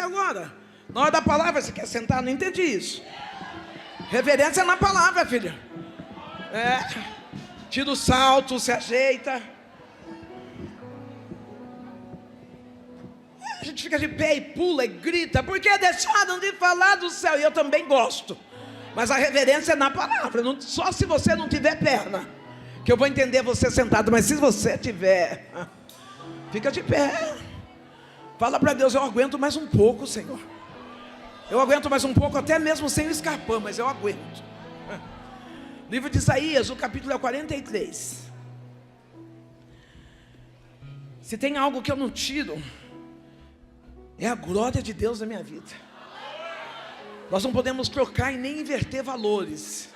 agora? Na hora da palavra você quer sentar? Não entendi isso. Reverência na palavra, filha. Tira o salto, se ajeita. A gente fica de pé e pula e grita, porque deixaram de falar do céu. E eu também gosto. Mas a reverência é na palavra. Só se você não tiver perna, que eu vou entender você sentado. Mas se você tiver, fica de pé. Fala para Deus, eu aguento mais um pouco, Senhor. Eu aguento mais um pouco, até mesmo sem o escarpão, mas eu aguento. Livro de Isaías, o capítulo é 43. Se tem algo que eu não tiro, é a glória de Deus na minha vida. Nós não podemos trocar e nem inverter valores.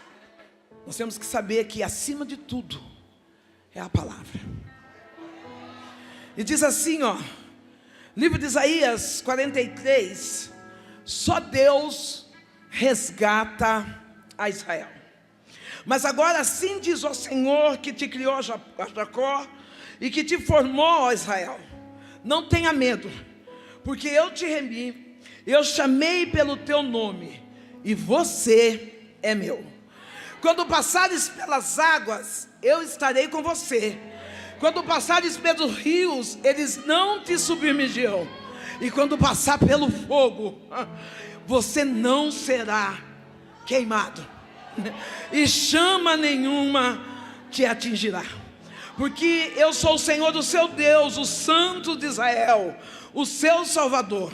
Nós temos que saber que acima de tudo é a palavra. E diz assim, livro de Isaías 43, só Deus resgata a Israel. Mas agora assim diz o Senhor que te criou, a Jacó, e que te formou, ó Israel: não tenha medo, porque eu te remi, eu chamei pelo teu nome, e você é meu. Quando passares pelas águas, eu estarei com você. Quando passares pelos rios, eles não te submergirão. E quando passar pelo fogo, você não será queimado, e chama nenhuma te atingirá. Porque eu sou o Senhor, o seu Deus, o Santo de Israel, o seu Salvador.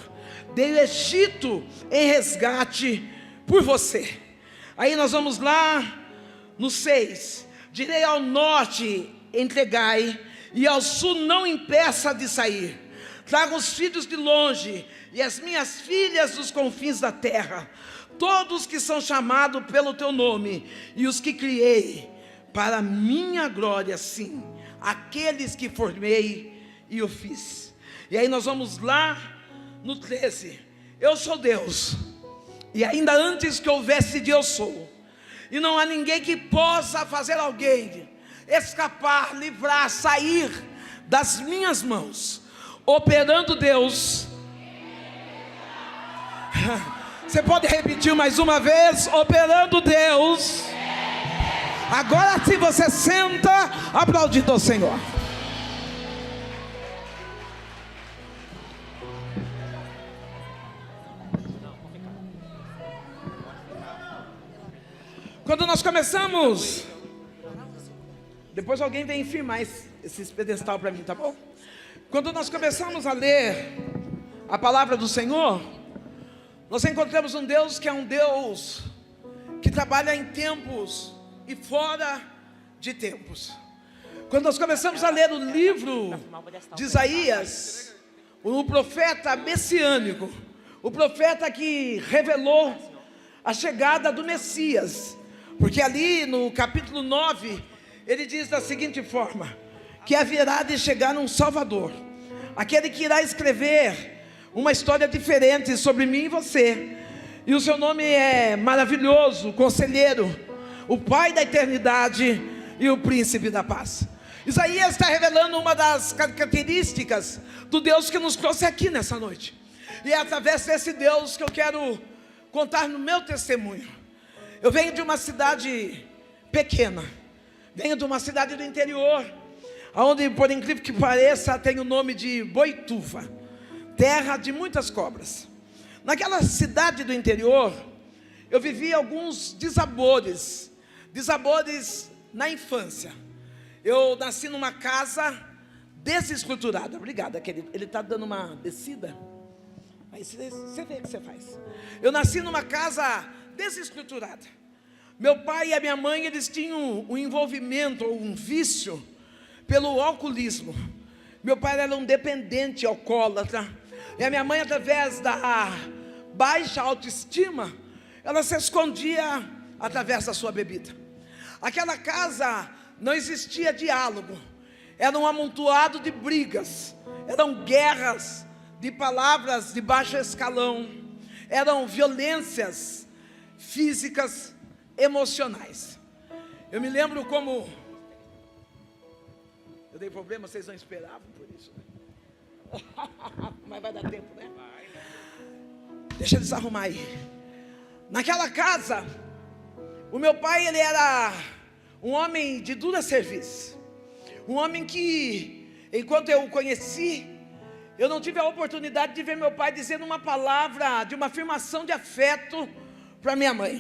Dei o Egito em resgate por você. Aí nós vamos lá no 6. Direi ao norte, entregai, e ao sul não impeça de sair. Traga os filhos de longe, e as minhas filhas dos confins da terra, todos que são chamados pelo teu nome, e os que criei para minha glória, sim, aqueles que formei e o fiz. E aí nós vamos lá no 13. Eu sou Deus, e ainda antes que houvesse de eu sou, e não há ninguém que possa fazer alguém escapar, livrar, sair das minhas mãos. Operando Deus. Você pode repetir mais uma vez? Operando Deus. Agora se você senta, aplaudindo ao Senhor. Quando nós começamos, depois alguém vem firmar esse pedestal para mim, tá bom? Quando nós começamos a ler a palavra do Senhor, nós encontramos um Deus que é um Deus que trabalha em tempos e fora de tempos. Quando nós começamos a ler o livro de Isaías, o profeta messiânico, o profeta que revelou a chegada do Messias, porque ali no capítulo 9, ele diz da seguinte forma: que haverá de chegar um Salvador, aquele que irá escrever uma história diferente sobre mim e você, e o seu nome é maravilhoso, conselheiro, o Pai da eternidade e o príncipe da paz. Isaías está revelando uma das características do Deus que nos trouxe aqui nessa noite, e é através desse Deus que eu quero contar no meu testemunho. Eu venho de uma cidade pequena, venho de uma cidade do interior, onde, por incrível que pareça, tem o nome de Boituva, terra de muitas cobras. Naquela cidade do interior, eu vivi alguns desabores na infância. Eu nasci numa casa desestruturada. Obrigada, querido. Ele está dando uma descida. Aí você vê o que você faz. Eu nasci numa casa desestruturada. Meu pai e a minha mãe, eles tinham um envolvimento, ou um vício, pelo alcoolismo. Meu pai era um dependente alcoólatra, e a minha mãe, através da baixa autoestima, ela se escondia através da sua bebida. Aquela casa não existia diálogo, era um amontoado de brigas, eram guerras de palavras de baixo escalão, eram violências físicas, emocionais. Eu me lembro como eu dei problema, vocês não esperavam por isso, né? Mas vai dar tempo, né? Deixa eu desarrumar aí. Naquela casa, o meu pai, ele era um homem de dura serviço. Um homem que, enquanto eu o conheci, eu não tive a oportunidade de ver meu pai dizendo uma palavra, de uma afirmação de afeto para minha mãe.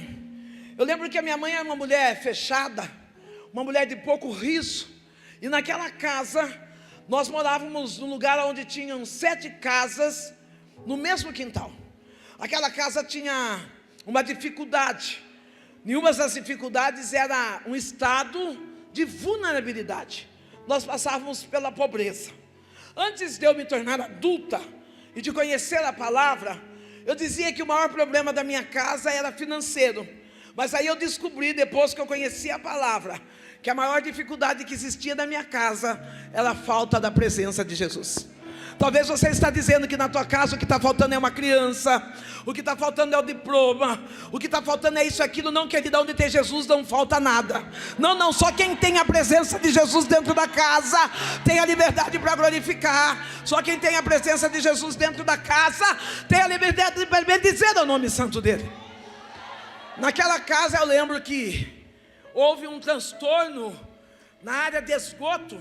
Eu lembro que a minha mãe era uma mulher fechada, uma mulher de pouco riso. E naquela casa, nós morávamos num lugar onde tinham 7 casas no mesmo quintal. Aquela casa tinha uma dificuldade. Nenhuma das dificuldades era um estado de vulnerabilidade. Nós passávamos pela pobreza. Antes de eu me tornar adulta e de conhecer a palavra, eu dizia que o maior problema da minha casa era financeiro. Mas aí eu descobri, depois que eu conheci a palavra, que a maior dificuldade que existia na minha casa era a falta da presença de Jesus. Talvez você está dizendo que na tua casa o que está faltando é uma criança, o que está faltando é o diploma, o que está faltando é isso, aquilo. Não, querida, onde tem Jesus não falta nada. Não, só quem tem a presença de Jesus dentro da casa tem a liberdade para glorificar. Só quem tem a presença de Jesus dentro da casa tem a liberdade para bendizer o nome santo dele. Naquela casa eu lembro que houve um transtorno na área de esgoto,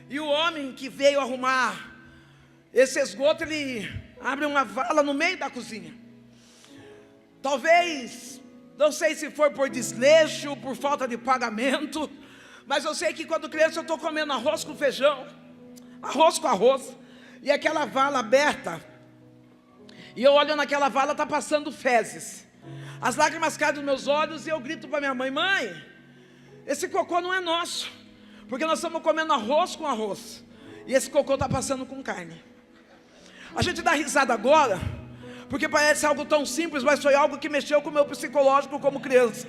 e o homem que veio arrumar esse esgoto, ele abre uma vala no meio da cozinha. Talvez, não sei se foi por desleixo, por falta de pagamento, mas eu sei que quando criança eu estou comendo arroz com feijão, arroz com arroz, e aquela vala aberta, e eu olho naquela vala, está passando fezes. As lágrimas caem dos meus olhos e eu grito para minha mãe: mãe, esse cocô não é nosso, porque nós estamos comendo arroz com arroz, e esse cocô está passando com carne. A gente dá risada agora, porque parece algo tão simples, mas foi algo que mexeu com o meu psicológico como criança.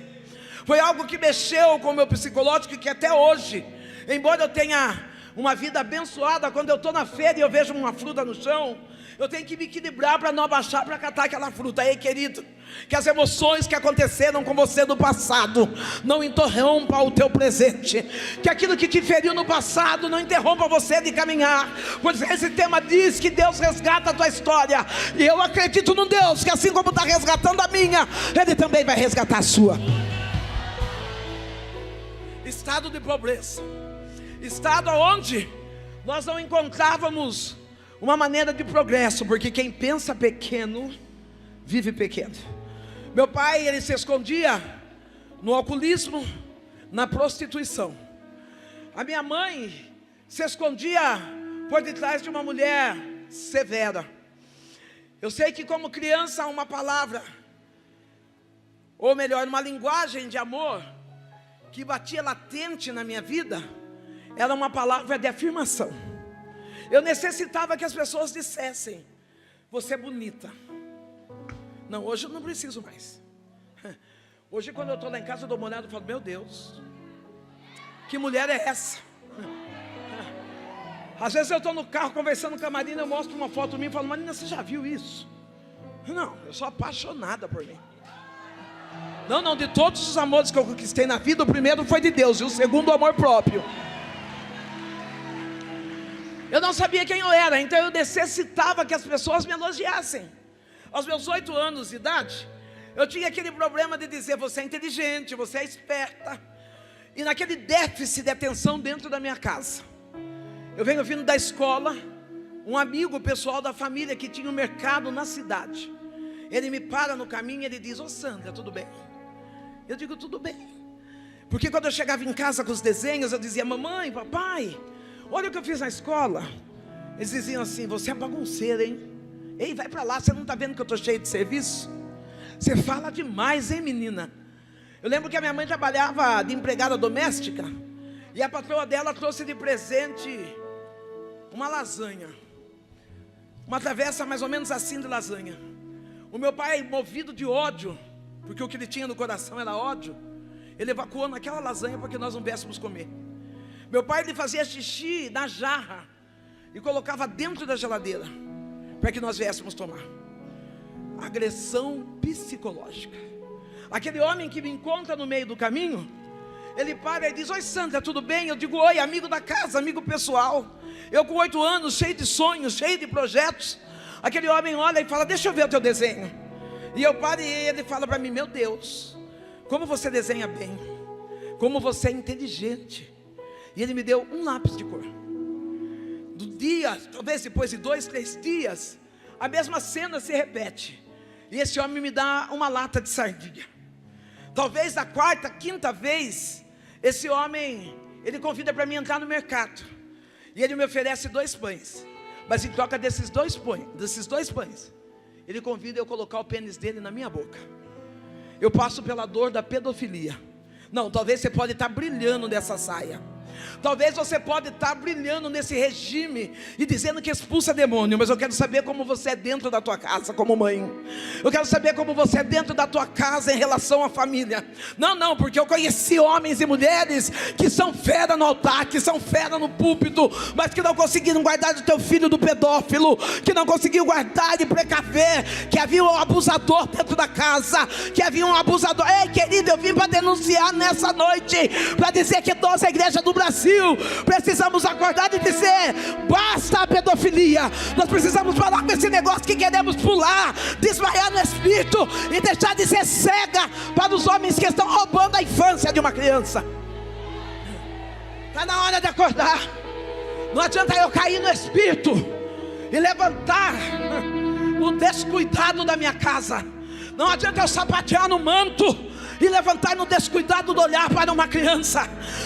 Foi algo que mexeu com o meu psicológico, que até hoje, embora eu tenha uma vida abençoada, quando eu estou na feira e eu vejo uma fruta no chão, eu tenho que me equilibrar para não abaixar para catar aquela fruta. Ei, querido, que as emoções que aconteceram com você no passado não interrompam o teu presente, que aquilo que te feriu no passado não interrompa você de caminhar, pois esse tema diz que Deus resgata a tua história, e eu acredito no Deus que assim como está resgatando a minha, Ele também vai resgatar a sua. Estado de pobreza, estado onde nós não encontrávamos uma maneira de progresso, porque quem pensa pequeno, vive pequeno. Meu pai, ele se escondia no alcoolismo, na prostituição. A minha mãe se escondia por detrás de uma mulher severa. Eu sei que como criança uma palavra, ou melhor, uma linguagem de amor, que batia latente na minha vida, era uma palavra de afirmação. Eu necessitava que as pessoas dissessem: você é bonita. Não, hoje eu não preciso mais. Hoje quando eu estou lá em casa eu dou uma olhada e falo: meu Deus, que mulher é essa? Às vezes eu estou no carro conversando com a Marina, eu mostro uma foto minha e falo: Marina, você já viu isso? Não, eu sou apaixonada por mim. Não, de todos os amores que eu conquistei na vida, o primeiro foi de Deus, e o segundo o amor próprio. Eu não sabia quem eu era, então eu necessitava que as pessoas me elogiassem. Aos meus 8 anos de idade, eu tinha aquele problema de dizer: você é inteligente, você é esperta. E naquele déficit de atenção dentro da minha casa, eu venho vindo da escola, um amigo pessoal da família que tinha um mercado na cidade, ele me para no caminho e ele diz: ô Sandra, tudo bem? Eu digo: tudo bem. Porque quando eu chegava em casa com os desenhos, eu dizia: mamãe, papai, olha o que eu fiz na escola. Eles diziam assim: você é bagunceira, hein? Ei, vai pra lá, você não está vendo que eu estou cheio de serviço? Você fala demais, hein, menina? Eu lembro que a minha mãe trabalhava de empregada doméstica, e a patroa dela trouxe de presente uma lasanha, uma travessa mais ou menos assim de lasanha. O meu pai, movido de ódio, porque o que ele tinha no coração era ódio, ele evacuou naquela lasanha para que nós não viéssemos comer. Meu pai, ele fazia xixi na jarra e colocava dentro da geladeira para que nós viéssemos tomar. Agressão psicológica. Aquele homem que me encontra no meio do caminho, ele para e diz: oi Sandra, tudo bem? Eu digo: oi, amigo da casa, amigo pessoal. Eu com 8 anos, cheio de sonhos, cheio de projetos. Aquele homem olha e fala: deixa eu ver o teu desenho. E eu paro e ele fala para mim: meu Deus, como você desenha bem, como você é inteligente. E ele me deu um lápis de cor. Do dia, talvez depois de 2, 3 dias, a mesma cena se repete. E esse homem me dá uma lata de sardinha. Talvez a 4ª, 5ª vez, esse homem, ele convida para mim entrar no mercado. E ele me oferece 2 pães. Mas em troca desses dois pães, ele convida eu a colocar o pênis dele na minha boca. Eu passo pela dor da pedofilia. Não, talvez você pode estar brilhando nessa saia. Talvez você pode estar brilhando nesse regime e dizendo que expulsa demônio, mas eu quero saber como você é dentro da tua casa como mãe. Eu quero saber como você é dentro da tua casa em relação à família. Não, porque eu conheci homens e mulheres que são fera no altar, que são fera no púlpito, mas que não conseguiram guardar o teu filho do pedófilo, que não conseguiu guardar e precaver, que havia um abusador dentro da casa, que havia um abusador. Ei, querido, eu vim para denunciar nessa noite, para dizer que nós, a igreja do Brasil, precisamos acordar e dizer: basta a pedofilia. Nós precisamos parar com esse negócio que queremos pular, desmaiar no espírito e deixar de ser cega para os homens que estão roubando a infância de uma criança. Está na hora de acordar. Não adianta eu cair no espírito e levantar o descuidado da minha casa. Não adianta eu sapatear no manto e levantar no descuidado do olhar para uma criança.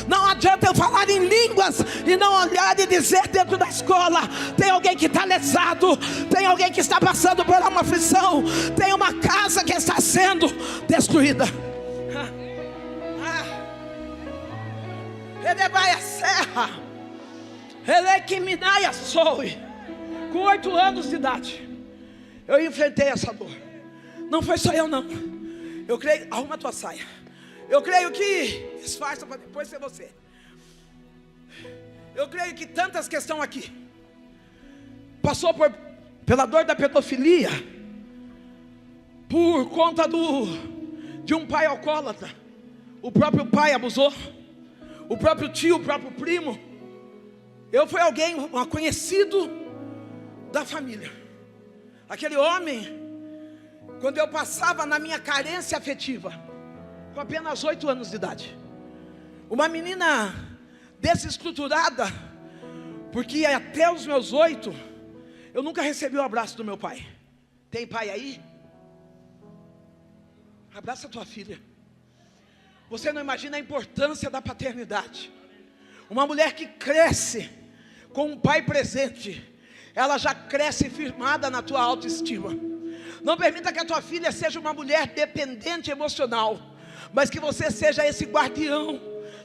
Não adianta eu falar em línguas e não olhar e dizer dentro da escola: tem alguém que está lesado, tem alguém que está passando por uma aflição, tem uma casa que está sendo destruída. Ele vai a serra, ele que me dá a soe. Com 8 anos de idade, eu enfrentei essa dor. Não foi só eu, não. Eu creio, arruma a tua saia. Eu creio que, disfarça para depois ser você. Eu creio que tantas que estão aqui passou pela dor da pedofilia, por conta de um pai alcoólatra. O próprio pai abusou, o próprio tio, o próprio primo. Eu fui alguém, um conhecido da família. Aquele homem, quando eu passava na minha carência afetiva, com apenas 8 anos de idade, uma menina desestruturada, porque até os meus 8, eu nunca recebi o abraço do meu pai. Tem pai aí? Abraça a tua filha. Você não imagina a importância da paternidade. Uma mulher que cresce com um pai presente, ela já cresce firmada na tua autoestima. Não permita que a tua filha seja uma mulher dependente emocional, mas que você seja esse guardião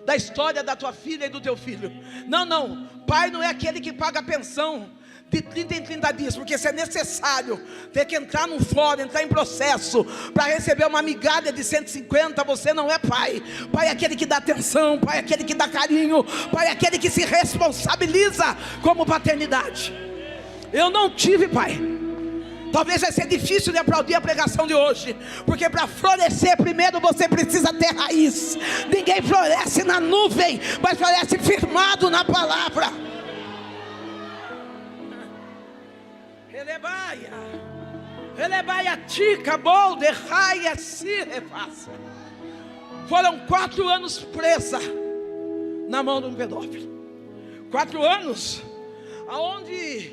da história da tua filha e do teu filho. Não, pai não é aquele que paga pensão de 30 em 30 dias, porque se é necessário ter que entrar num fórum, entrar em processo para receber uma migalha de 150, você não é pai. Pai é aquele que dá atenção, pai é aquele que dá carinho, pai é aquele que se responsabiliza como paternidade. Eu não tive pai. Talvez vai ser difícil de aplaudir a pregação de hoje, porque para florescer primeiro você precisa ter raiz. Ninguém floresce na nuvem, mas floresce firmado na palavra. Elebaia tica bol de raia se repassa. Foram 4 anos presa na mão de um pedófilo. 4 anos aonde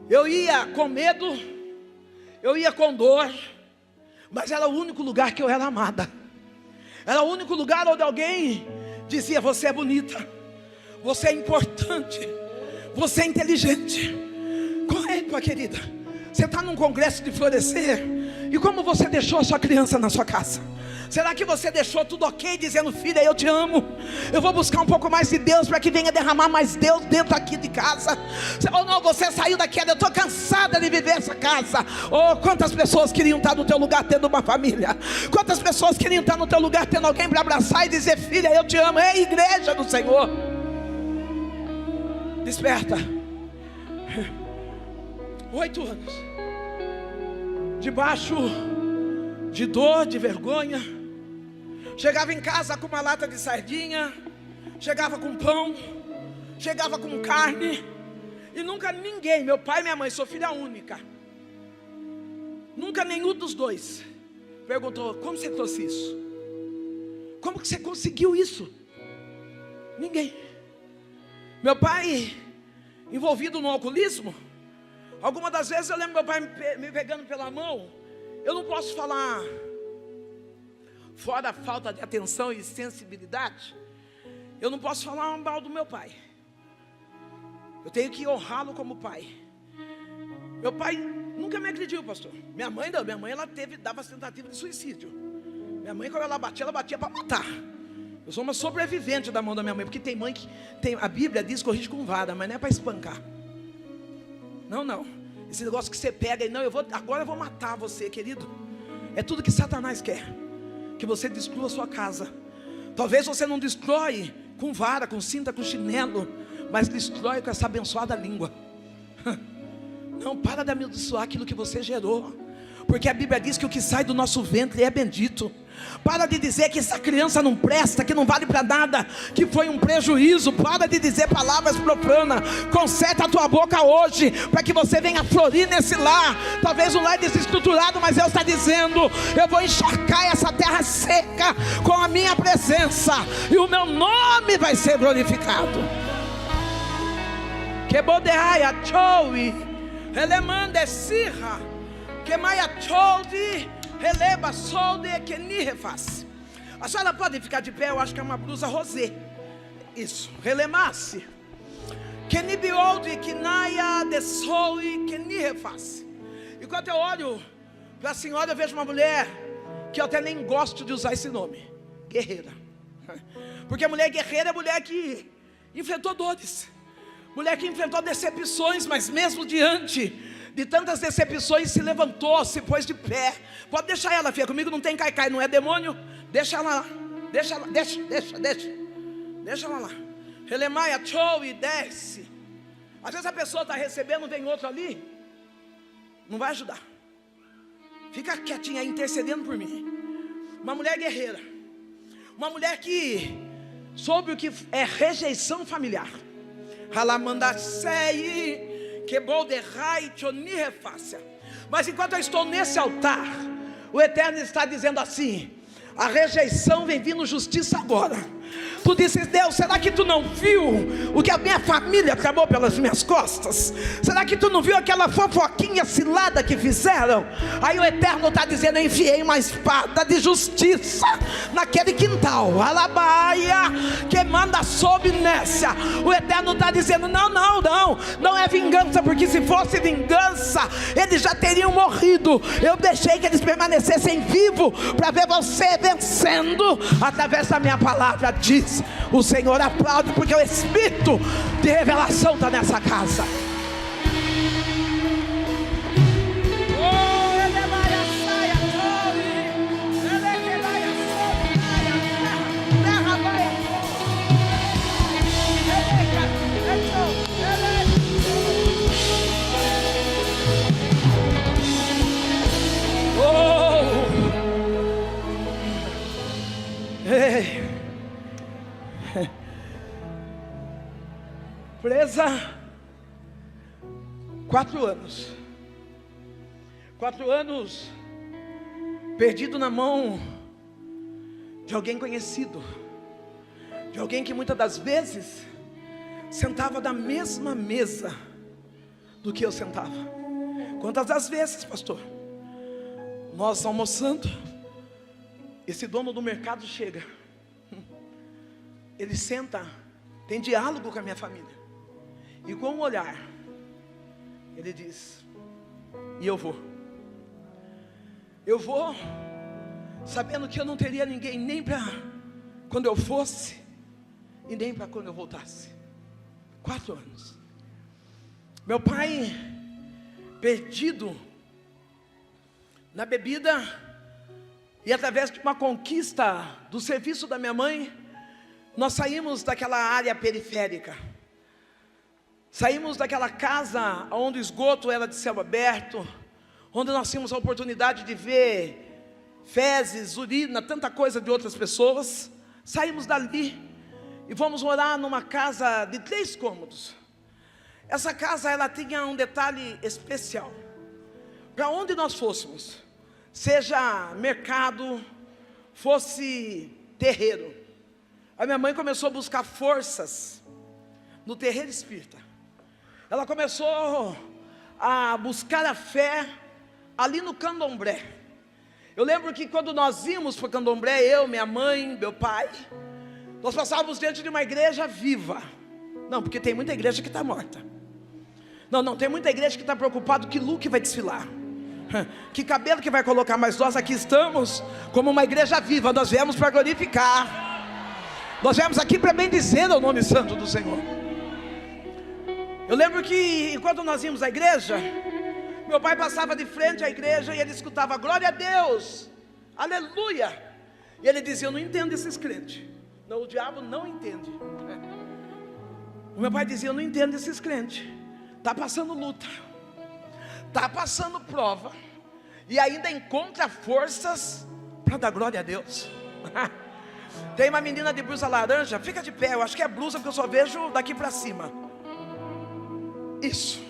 eu ia com medo, eu ia com dor, mas era o único lugar que eu era amada. Era o único lugar onde alguém dizia: você é bonita, você é importante, você é inteligente. Correto, querida. Você está num congresso de florescer, e como você deixou a sua criança na sua casa? Será que você deixou tudo ok, dizendo: filha, eu te amo, eu vou buscar um pouco mais de Deus para que venha derramar mais Deus dentro aqui de casa? Ou não, você saiu daquela: eu estou cansada de viver essa casa. Oh, quantas pessoas queriam estar no teu lugar tendo uma família? Quantas pessoas queriam estar no teu lugar tendo alguém para abraçar e dizer: filha, eu te amo? É igreja do Senhor. Desperta. 8 anos debaixo de dor, de vergonha. Chegava em casa com uma lata de sardinha, chegava com pão, chegava com carne, e nunca ninguém, meu pai e minha mãe, sou filha única, Nunca nenhum dos dois perguntou: como você trouxe isso? Como que você conseguiu isso? Ninguém. Meu pai, envolvido no alcoolismo, algumas das vezes eu lembro meu pai me pegando pela mão. Eu não posso falar, fora a falta de atenção e sensibilidade, eu não posso falar mal do meu pai. Eu tenho que honrá-lo como pai. Meu pai nunca me agrediu, pastor. Minha mãe não, minha mãe dava tentativa de suicídio. Minha mãe, quando ela batia para matar. Eu sou uma sobrevivente da mão da minha mãe, porque tem mãe que a Bíblia diz: corrige com vara, mas não é para espancar. Não. Esse negócio que você pega e não, agora eu vou matar você, querido. É tudo que Satanás quer, que você destrua a sua casa. Talvez você não destrói com vara, com cinta, com chinelo, mas destrói com essa abençoada língua. Não, para de abençoar aquilo que você gerou, porque a Bíblia diz que o que sai do nosso ventre é bendito. Para de dizer que essa criança não presta, que não vale para nada, que foi um prejuízo. Para de dizer palavras profanas. Conserta a tua boca hoje, para que você venha florir nesse lar. Talvez um lar desestruturado, mas Deus está dizendo: eu vou encharcar essa terra seca com a minha presença, e o meu nome vai ser glorificado. Que bodeia choui, elemande sirra, que maia choui, releva solde que ni refaz. A senhora pode ficar de pé, eu acho que é uma blusa rosé. Isso, relemasse. Que ni biolde que naia de soui que ni refaz. Enquanto eu olho para a senhora, eu vejo uma mulher que eu até nem gosto de usar esse nome: guerreira. Porque a mulher guerreira é a mulher que enfrentou dores, mulher que enfrentou decepções, mas mesmo diante de tantas decepções se levantou, se pôs de pé. Pode deixar ela, filha, comigo não tem caicai, não é demônio. Deixa ela lá, deixa ela lá. Relemaia, tchou e desce. Às vezes a pessoa está recebendo, vem outro ali, não vai ajudar. Fica quietinha aí, intercedendo por mim. Uma mulher guerreira, uma mulher que soube o que é rejeição familiar. Mas enquanto eu estou nesse altar, o Eterno está dizendo assim: a rejeição vem vindo justiça agora. Tu dizes: Deus, será que tu não viu o que a minha família acabou pelas minhas costas? Será que tu não viu aquela fofoquinha cilada que fizeram? Aí o Eterno está dizendo: eu enfiei uma espada de justiça naquele quintal, alabaia, que manda sob nessa. O Eterno está dizendo: não é vingança, porque se fosse vingança, eles já teriam morrido. Eu deixei que eles permanecessem vivos, para ver você vencendo, através da minha palavra, diz o Senhor. Aplaude, porque o Espírito de revelação está nessa casa. Presa 4 anos. 4 anos perdido na mão de alguém conhecido, de alguém que muitas das vezes sentava da mesma mesa do que eu sentava. Quantas das vezes, pastor, nós almoçando, esse dono do mercado chega, ele senta, tem diálogo com a minha família, e com um olhar ele diz: e eu vou sabendo que eu não teria ninguém nem para quando eu fosse e nem para quando eu voltasse. 4 anos. Meu pai perdido na bebida, e através de uma conquista do serviço da minha mãe, nós saímos daquela área periférica, saímos daquela casa onde o esgoto era de céu aberto, onde nós tínhamos a oportunidade de ver fezes, urina, tanta coisa de outras pessoas. Saímos dali e fomos morar numa casa de 3 cômodos. Essa casa, ela tinha um detalhe especial. para onde nós fôssemos, seja mercado, fosse terreiro, a minha mãe começou a buscar forças no terreiro espírita. Ela começou a buscar a fé ali no candomblé. Eu lembro que quando nós íamos para o candomblé, eu, minha mãe, meu pai, nós passávamos diante de uma igreja viva. Não, porque tem muita igreja que está morta. Não, tem muita igreja que está preocupada que look vai desfilar, que cabelo que vai colocar. Mas nós aqui estamos como uma igreja viva. Nós viemos para glorificar, nós viemos aqui para bendizer o nome santo do Senhor. Eu lembro que enquanto nós íamos à igreja, meu pai passava de frente à igreja e ele escutava glória a Deus, aleluia. E ele dizia: eu não entendo esses crentes. Não, o diabo não entende. O meu pai dizia: eu não entendo esses crentes. Está passando luta, está passando prova, e ainda encontra forças para dar glória a Deus. Tem uma menina de blusa laranja, fica de pé, eu acho que é blusa porque eu só vejo daqui para cima. Isso,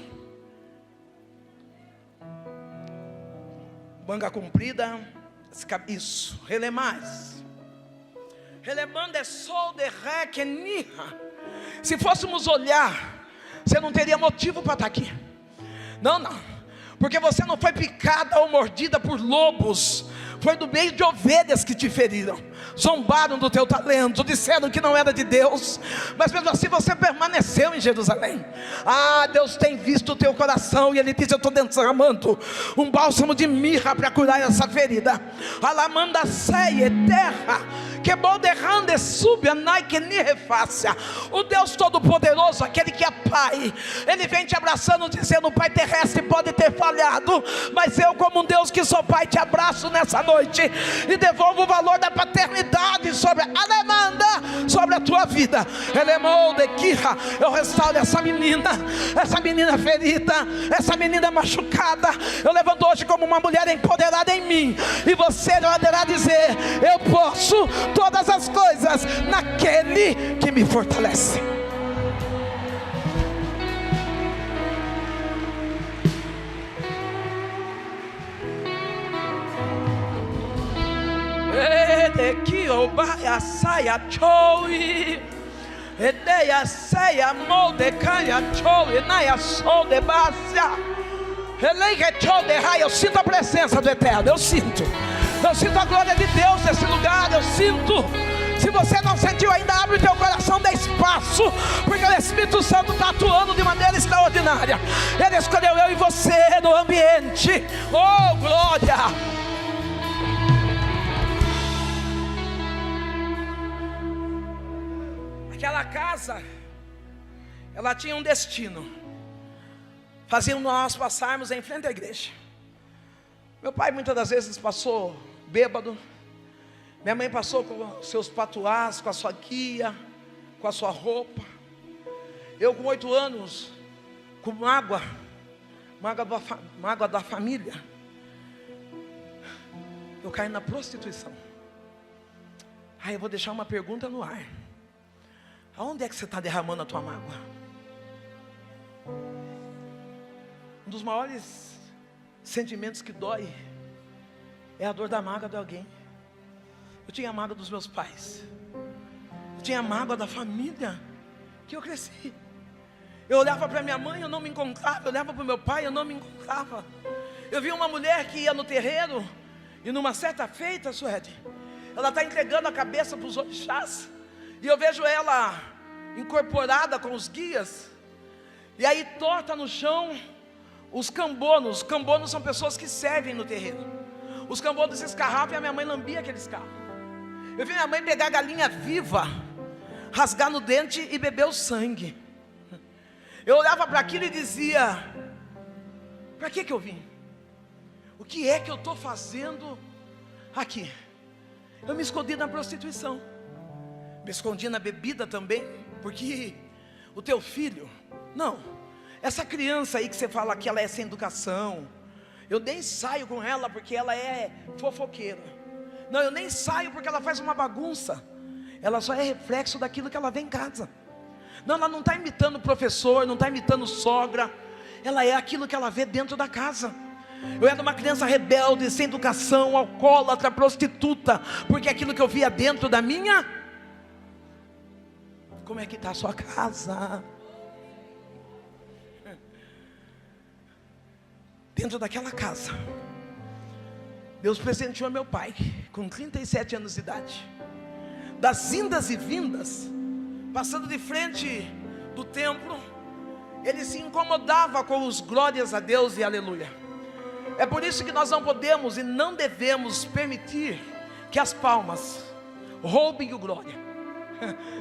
manga comprida, isso, relemais, relemando é sol de ré que nirra. Se fôssemos olhar, você não teria motivo para estar aqui. Não, porque você não foi picada ou mordida por lobos, foi do meio de ovelhas que te feriram, zombaram do teu talento, disseram que não era de Deus, mas mesmo assim você permaneceu em Jerusalém. Deus tem visto o teu coração, e Ele diz: eu estou derramando um bálsamo de mirra para curar essa ferida. Alamanda ceia terra, que bom derrande sube a nai que ni refácia. O Deus Todo-Poderoso, aquele que é Pai, Ele vem te abraçando, dizendo: o Pai terrestre pode ter falhado, mas eu, como um Deus que sou Pai, te abraço nessa noite e devolvo o valor da paternidade sobre a alemanda, sobre a tua vida. Eu restauro essa menina ferida, essa menina machucada. Eu levanto hoje como uma mulher empoderada em mim, e você poderá dizer: eu posso todas as coisas naquele que me fortalece. Que obaia saia choi, edeia saia molde canha choi, naia sol de bacia, eleige choi de raia. Eu sinto a presença do Eterno, eu sinto a glória de Deus nesse lugar, eu sinto. Se você não sentiu ainda, abre o teu coração, dê espaço, porque o Espírito Santo está atuando de maneira extraordinária. Ele escolheu eu e você no ambiente. Oh, glória! Aquela casa, ela tinha um destino: faziam nós passarmos em frente à igreja. Meu pai muitas das vezes passou bêbado, minha mãe passou com seus patuás, com a sua guia, com a sua roupa. Eu com 8 anos, com mágoa da família, eu caí na prostituição. Eu vou deixar uma pergunta no ar: aonde é que você está derramando a tua mágoa? Um dos maiores sentimentos que dói é a dor da mágoa de alguém. Eu tinha a mágoa dos meus pais, eu tinha a mágoa da família que eu cresci. Eu olhava para minha mãe, eu não me encontrava. Eu olhava para o meu pai, eu não me encontrava. Eu vi uma mulher que ia no terreiro, e numa certa feita, Suede, ela está entregando a cabeça para os orixás, e eu vejo ela incorporada com os guias, e aí torta no chão os cambonos. Os cambonos são pessoas que servem no terreiro. Os cambonos escarravam e a minha mãe lambia aqueles carros. Eu vi minha mãe pegar a galinha viva, rasgar no dente e beber o sangue. Eu olhava para aquilo e dizia: para que eu vim? O que é que eu estou fazendo aqui? Eu me escondi na prostituição, me escondi na bebida também, porque o teu filho, não, essa criança aí que você fala que ela é sem educação, eu nem saio com ela porque ela é fofoqueira. Não, eu nem saio porque ela faz uma bagunça. Ela só é reflexo daquilo que ela vê em casa. Não, ela não está imitando o professor, não está imitando sogra. Ela é aquilo que ela vê dentro da casa. Eu era uma criança rebelde, sem educação, alcoólatra, prostituta, porque aquilo que eu via dentro da minha... Como é que está a sua casa? Dentro daquela casa, Deus presenteou meu pai, com 37 anos de idade. Das indas e vindas, passando de frente do templo, ele se incomodava com os glórias a Deus e aleluia. É por isso que nós não podemos e não devemos permitir que as palmas roubem o glória.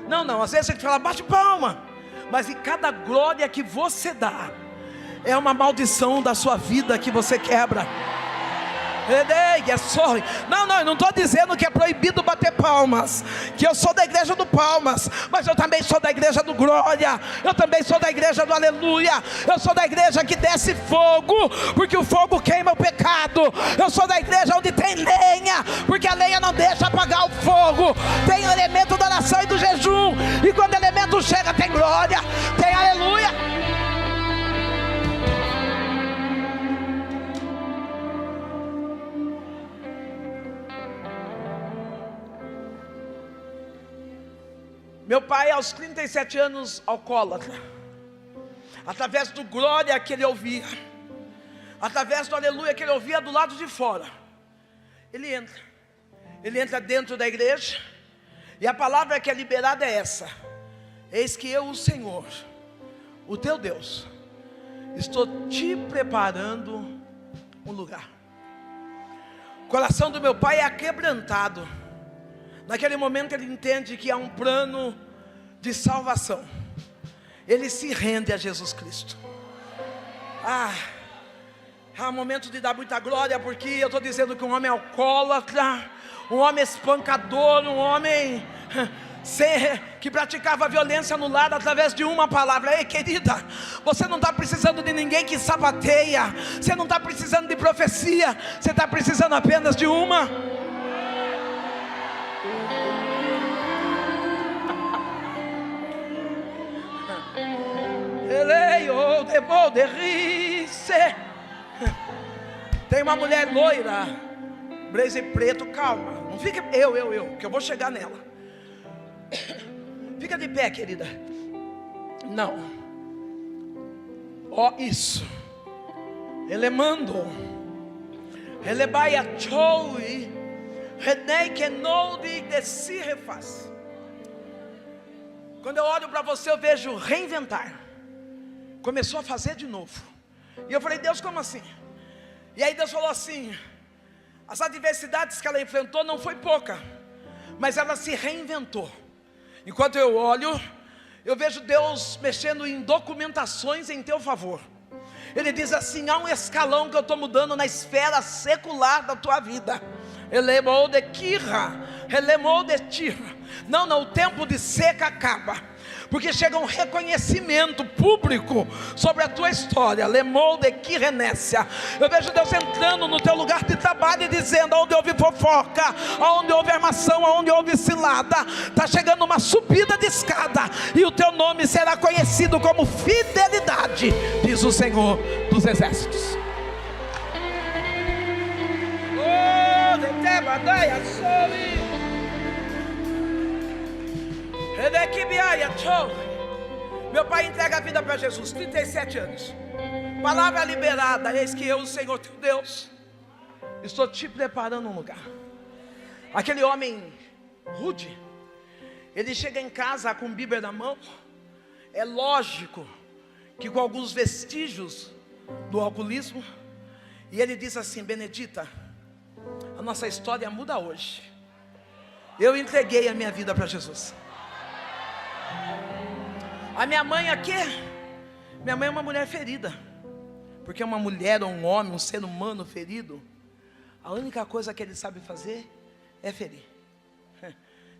Não, às vezes a gente fala, bate palma, mas em cada glória que você dá, é uma maldição da sua vida que você quebra. Não, eu não estou dizendo que é proibido bater palmas, que eu sou da igreja do palmas, mas eu também sou da igreja do glória, eu também sou da igreja do aleluia, eu sou da igreja que desce fogo, porque o fogo queima o pecado. Eu sou da igreja onde tem lenha, porque a lenha não deixa apagar o fogo. Tem o elemento da oração e do jejum, e quando o elemento chega tem glória, tem aleluia. Meu pai, aos 37 anos, alcoólatra, através do glória que ele ouvia, através do aleluia que ele ouvia do lado de fora, ele entra dentro da igreja, e a palavra que é liberada é essa: eis que eu, o Senhor, o teu Deus, estou te preparando um lugar. O coração do meu pai é aquebrantado. Naquele momento ele entende que há um plano de salvação. Ele se rende a Jesus Cristo. Há um momento de dar muita glória, porque eu estou dizendo que um homem alcoólatra, um homem espancador, um homem que praticava violência no lar através de uma palavra. Ei, querida, você não está precisando de ninguém que sapateia, você não está precisando de profecia, você está precisando apenas de uma. Tem uma mulher loira, blazer preto, calma, não fica, que eu vou chegar nela. Fica de pé, querida. Não. Isso. Ele mandou. Ele vai a Choi, Renei que não de se refaz. Quando eu olho para você, eu vejo reinventar. Começou a fazer de novo. E eu falei, Deus, como assim? E aí Deus falou assim: as adversidades que ela enfrentou não foi pouca, mas ela se reinventou. Enquanto eu olho, eu vejo Deus mexendo em documentações em teu favor. Ele diz assim: há um escalão que eu estou mudando na esfera secular da tua vida. Elemou de Kira, elemou de Tira. Não, o tempo de seca acaba, porque chega um reconhecimento público sobre a tua história. Lemou de Quirenécia. Eu vejo Deus entrando no teu lugar de trabalho e dizendo: onde houve fofoca, onde houve armação, onde houve cilada, está chegando uma subida de escada, e o teu nome será conhecido como fidelidade, diz o Senhor dos Exércitos. Meu pai entrega a vida para Jesus, 37 anos. Palavra liberada: eis que eu, o Senhor teu Deus, estou te preparando um lugar. Aquele homem rude, ele chega em casa com Bíblia na mão. É lógico que com alguns vestígios do alcoolismo. E ele diz assim: Benedita, a nossa história muda hoje. Eu entreguei a minha vida para Jesus. A minha mãe aqui, minha mãe é uma mulher ferida, porque uma mulher ou um homem, um ser humano ferido, a única coisa que ele sabe fazer é ferir.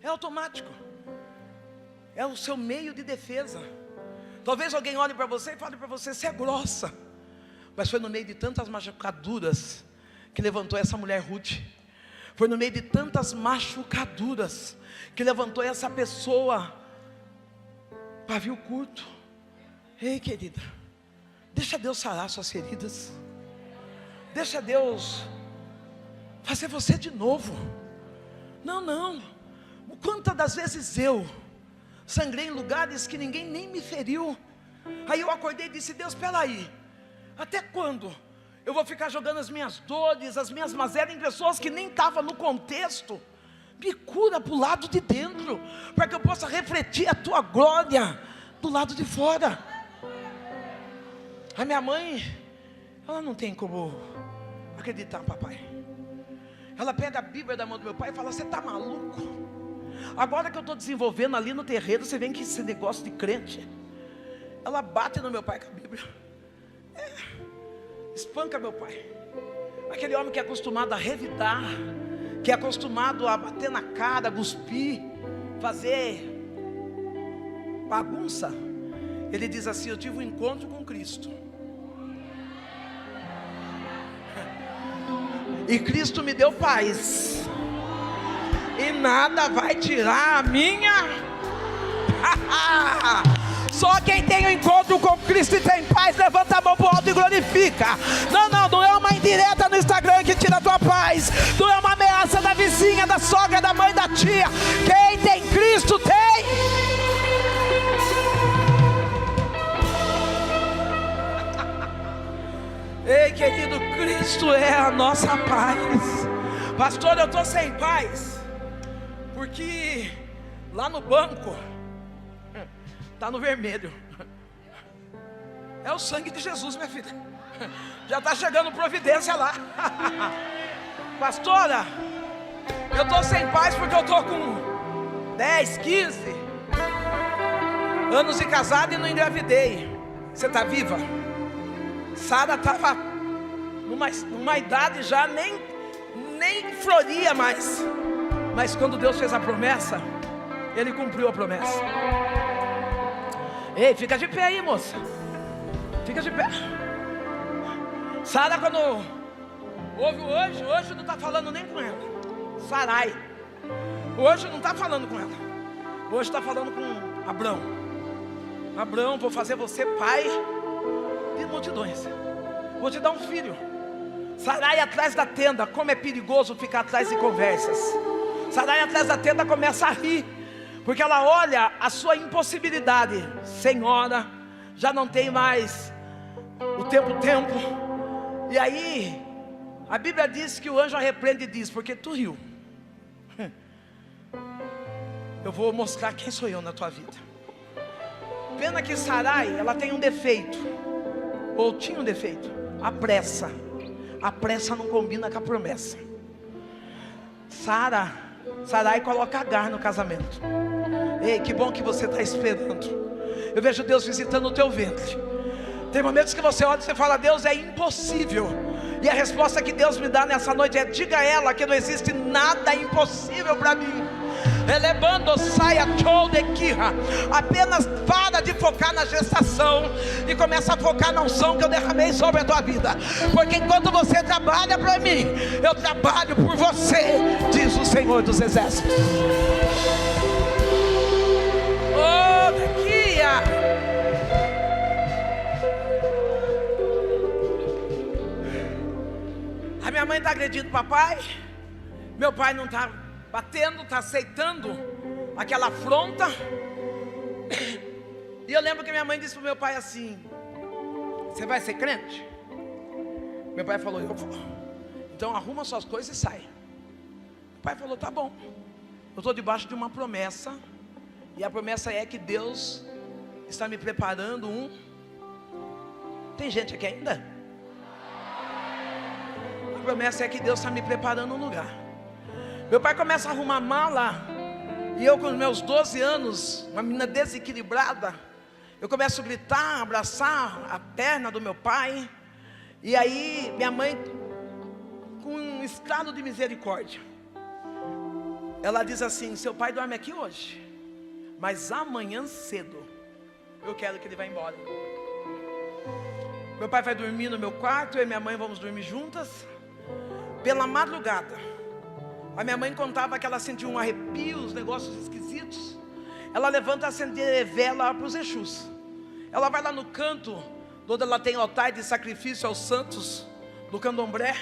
É automático. É o seu meio de defesa. Talvez alguém olhe para você e fale para você: você é grossa. Mas foi no meio de tantas machucaduras que levantou essa mulher rude. Foi no meio de tantas machucaduras que levantou essa pessoa pavio curto. Ei, querida, deixa Deus sarar suas feridas. Deixa Deus fazer você de novo. Não. Quantas das vezes eu sangrei em lugares que ninguém nem me feriu. Aí eu acordei e disse: Deus, espera aí, até quando eu vou ficar jogando as minhas dores, as minhas mazelas em pessoas que nem estavam no contexto? Me cura para o lado de dentro, para que eu possa refletir a tua glória do lado de fora. A minha mãe, ela não tem como acreditar, papai. Ela pega a Bíblia da mão do meu pai e fala: você está maluco? Agora que eu estou desenvolvendo ali no terreiro, você vem com esse negócio de crente. Ela bate no meu pai com a Bíblia, espanca meu pai. Aquele homem que é acostumado a revidar, que é acostumado a bater na cara, cuspir, fazer bagunça, ele diz assim: eu tive um encontro com Cristo, e Cristo me deu paz, e nada vai tirar a minha. Só quem tem um encontro com Cristo e tem paz, levanta a mão pro alto e glorifica. Não é uma indireta no Instagram que tira a tua paz. Não é uma ameaça da vizinha, da sogra, da mãe, da tia. Quem tem Cristo tem. Ei, querido, Cristo é a nossa paz. Pastor, eu estou sem paz porque lá no banco está no vermelho. É o sangue de Jesus, minha filha. Já está chegando providência lá. Pastora, eu estou sem paz porque eu estou com 10, 15 anos de casado e não engravidei. Você está viva? Sara estava numa idade já, nem floria mais. Mas quando Deus fez a promessa, Ele cumpriu a promessa. Ei, fica de pé aí, moça. Fica de pé. Sara, quando ouve hoje não está falando nem com ela. Sarai, hoje não está falando com ela. Hoje está falando com Abrão. Abrão, vou fazer você pai de multidões. Vou te dar um filho. Sarai atrás da tenda. Como é perigoso ficar atrás de conversas. Sarai atrás da tenda começa a rir, porque ela olha a sua impossibilidade. Senhora, já não tem mais o tempo. E aí a Bíblia diz que o anjo a repreende e diz: porque tu riu, eu vou mostrar quem sou eu na tua vida. Pena que Sarai, ela tem um defeito, ou tinha um defeito: a pressa. A pressa não combina com a promessa. Sarai coloca Agar no casamento. Ei, que bom que você está esperando. Eu vejo Deus visitando o teu ventre. Tem momentos que você olha e você fala: Deus, é impossível. E a resposta que Deus me dá nessa noite é: diga a ela que não existe nada impossível para mim. Elevando saia Kira. Apenas para de focar na gestação e começa a focar na unção que eu derramei sobre a tua vida. Porque enquanto você trabalha para mim, eu trabalho por você, diz o Senhor dos Exércitos. Oh, Kia. A minha mãe está agredindo o papai. Meu pai não está batendo, está aceitando aquela afronta. E eu lembro que minha mãe disse para o meu pai assim: você vai ser crente? Meu pai falou: eu vou. Então arruma suas coisas e sai. O pai falou: tá bom. Eu estou debaixo de uma promessa. E a promessa é que Deus está me preparando um... Tem gente aqui ainda? A promessa é que Deus está me preparando um lugar. Meu pai começa a arrumar mala. E eu com os meus 12 anos, uma menina desequilibrada, eu começo a gritar, abraçar a perna do meu pai. E aí minha mãe, com um estado de misericórdia, ela diz assim: seu pai dorme aqui hoje, mas amanhã cedo eu quero que ele vá embora. Meu pai vai dormir no meu quarto, eu e minha mãe vamos dormir juntas. Pela madrugada, a minha mãe contava que ela sentia um arrepio, uns negócios esquisitos. Ela levanta a acender vela para os Exus. Ela vai lá no canto, onde ela tem altar de sacrifício aos santos, no candomblé,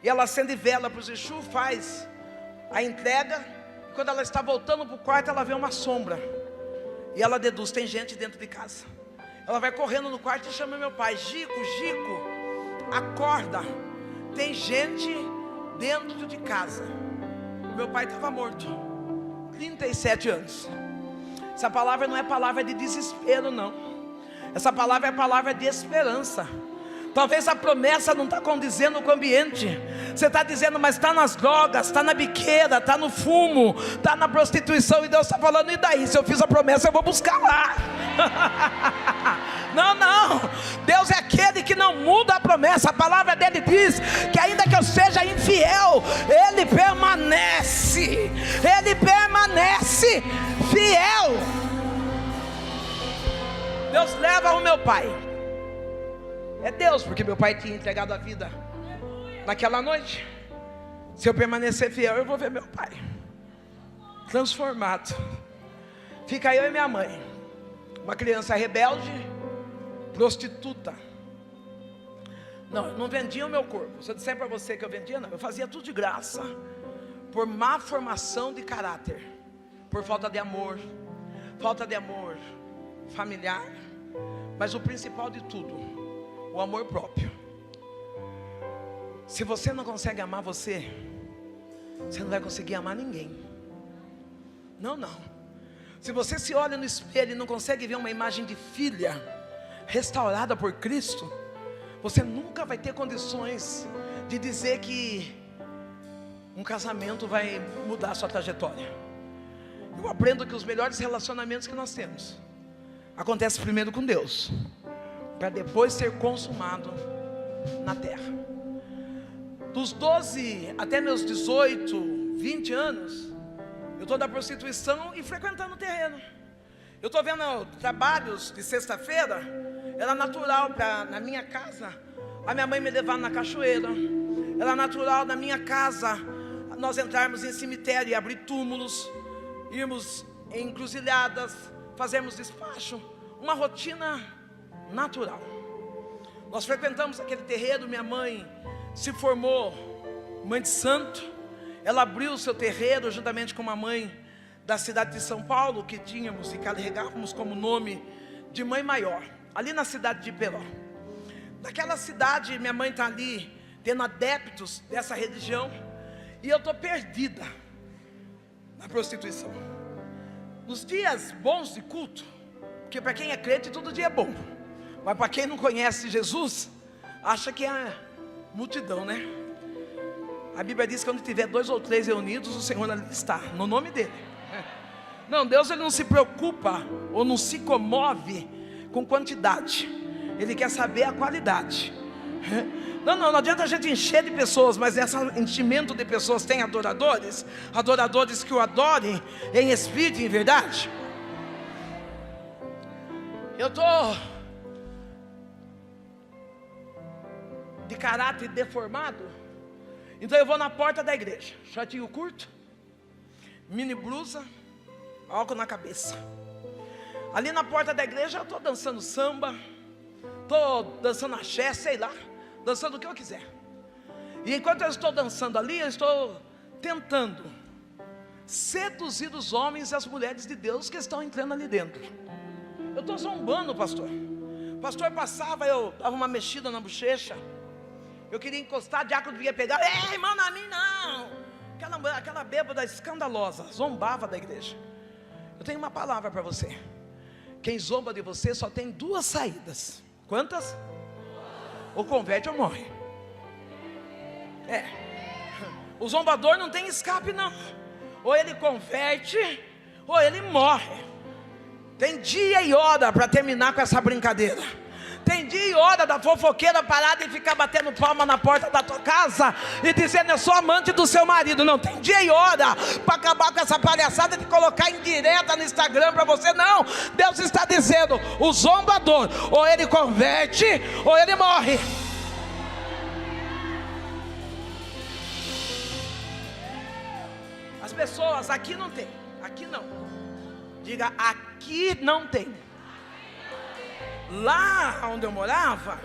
e ela acende vela para os Exu, faz a entrega. Quando ela está voltando para o quarto, ela vê uma sombra, e ela deduz: tem gente dentro de casa. Ela vai correndo no quarto e chama meu pai: Gico, acorda, tem gente dentro de casa. Meu pai estava morto, 37 anos. Essa palavra não é palavra de desespero, não. Essa palavra é palavra de esperança. Talvez a promessa não está condizendo com o ambiente. Você está dizendo, mas está nas drogas, está na biqueira, está no fumo, está na prostituição. E Deus está falando: e daí? Se eu fiz a promessa, eu vou buscar lá. Não, Deus é aquele que não muda a promessa. A palavra dele diz que ainda que eu seja infiel, Ele permanece fiel. Deus leva o meu pai. É Deus, porque meu pai tinha entregado a vida naquela noite. Se eu permanecer fiel, eu vou ver meu pai transformado. Fica eu e minha mãe, uma criança rebelde, prostituta. Não, eu não vendia o meu corpo. Se eu disser para você que eu vendia, não, eu fazia tudo de graça, por má formação de caráter, por falta de amor familiar, mas o principal de tudo, o amor próprio. Se você não consegue amar você não vai conseguir amar ninguém. Não. Se você se olha no espelho e não consegue ver uma imagem de filha restaurada por Cristo, você nunca vai ter condições de dizer que um casamento vai mudar a sua trajetória. Eu aprendo que os melhores relacionamentos que nós temos acontecem primeiro com Deus, para depois ser consumado na terra. Dos 12 até meus 18, 20 anos, eu estou da prostituição e frequentando o terreno. Eu estou vendo trabalhos de sexta-feira. Era natural na minha casa a minha mãe me levar na cachoeira. Era natural na minha casa nós entrarmos em cemitério e abrir túmulos, irmos em encruzilhadas, fazermos despacho. Uma rotina natural. Nós frequentamos aquele terreiro. Minha mãe se formou mãe de santo. Ela abriu o seu terreiro juntamente com uma mãe da cidade de São Paulo, que tínhamos e carregávamos como nome de Mãe Maior, ali na cidade de Peró. Naquela cidade, minha mãe está ali tendo adeptos dessa religião, e eu estou perdida na prostituição. Nos dias bons de culto, porque para quem é crente todo dia é bom, mas para quem não conhece Jesus, acha que é multidão, né? A Bíblia diz que onde tiver 2 ou 3 reunidos, o Senhor ali está, no nome dele. Não, Deus ele não se preocupa ou não se comove com quantidade. Ele quer saber a qualidade. Não adianta a gente encher de pessoas, mas esse enchimento de pessoas tem adoradores que o adorem em espírito e em verdade. Eu estou de caráter deformado, então eu vou na porta da igreja, shortinho curto, mini blusa, álcool na cabeça. Ali na porta da igreja eu estou dançando samba, estou dançando axé, sei lá, dançando o que eu quiser. E enquanto eu estou dançando ali, eu estou tentando seduzir os homens e as mulheres de Deus que estão entrando ali dentro. Eu estou zombando, pastor. O pastor passava, eu dava uma mexida na bochecha, eu queria encostar, o diácono devia pegar. Ei, irmão, não é mim não. Aquela bêbada escandalosa, zombava da igreja. Eu tenho uma palavra para você. Quem zomba de você só tem 2 saídas. Quantas? Ou converte ou morre. O zombador não tem escape não. Ou ele converte, ou ele morre. Tem dia e hora para terminar com essa brincadeira. Tem dia e hora da fofoqueira parada e ficar batendo palma na porta da tua casa e dizendo: eu sou amante do seu marido. Não, tem dia e hora para acabar com essa palhaçada de colocar em direta no Instagram para você. Não, Deus está dizendo: o zombador, ou ele converte, ou ele morre. As pessoas, aqui não tem, aqui não. Diga, aqui não tem. Lá onde eu morava,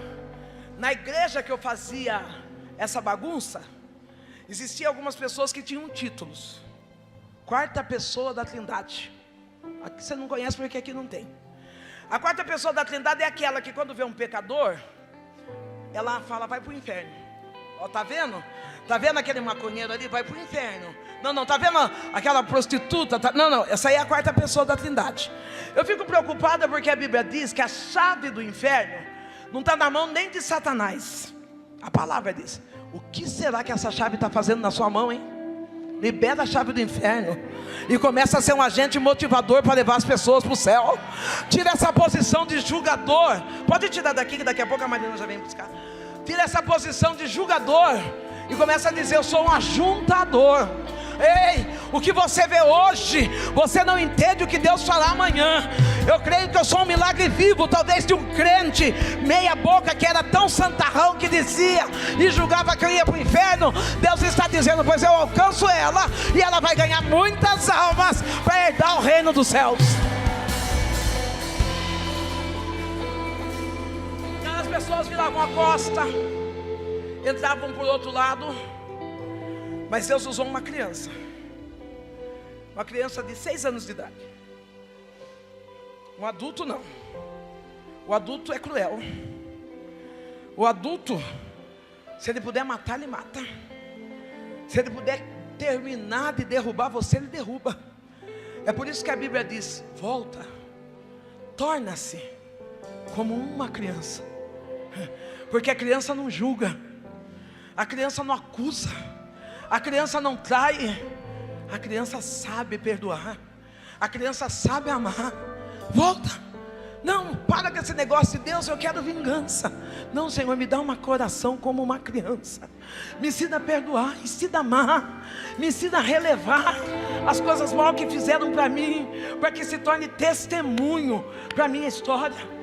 na igreja que eu fazia essa bagunça, existiam algumas pessoas que tinham títulos. Quarta pessoa da Trindade. Aqui você não conhece porque aqui não tem. A quarta pessoa da Trindade é aquela que quando vê um pecador, ela fala, vai para o inferno. Ó, tá vendo? Tá vendo aquele maconheiro ali? Vai para o inferno. Não, tá vendo aquela prostituta? Não, essa aí é a quarta pessoa da Trindade. Eu fico preocupada porque a Bíblia diz que a chave do inferno não está na mão nem de Satanás. A palavra diz. O que será que essa chave está fazendo na sua mão, hein? Libera a chave do inferno e começa a ser um agente motivador para levar as pessoas para o céu. Tira essa posição de julgador. Pode tirar daqui que daqui a pouco a Marina já vem buscar. Tira essa posição de julgador e começa a dizer, eu sou um ajuntador. Ei, o que você vê hoje, você não entende o que Deus fará amanhã. Eu creio que eu sou um milagre vivo, talvez de um crente meia boca que era tão santarrão que dizia e julgava que eu ia para o inferno. Deus está dizendo, pois eu alcanço ela e ela vai ganhar muitas almas para herdar o reino dos céus. As pessoas viravam a costa, entravam por outro lado. Mas Deus usou uma criança de 6 anos de idade. Um adulto não. O adulto é cruel. O adulto, se ele puder matar, ele mata. Se ele puder terminar de derrubar você, ele derruba. É por isso que a Bíblia diz, volta, torna-se como uma criança. Porque a criança não julga, a criança não acusa, a criança não trai, a criança sabe perdoar, a criança sabe amar. Volta, não, para com esse negócio de Deus, eu quero vingança. Não, Senhor, me dá um coração como uma criança. Me ensina a perdoar, me ensina a amar, me ensina a relevar as coisas mal que fizeram para mim, para que se torne testemunho para a minha história.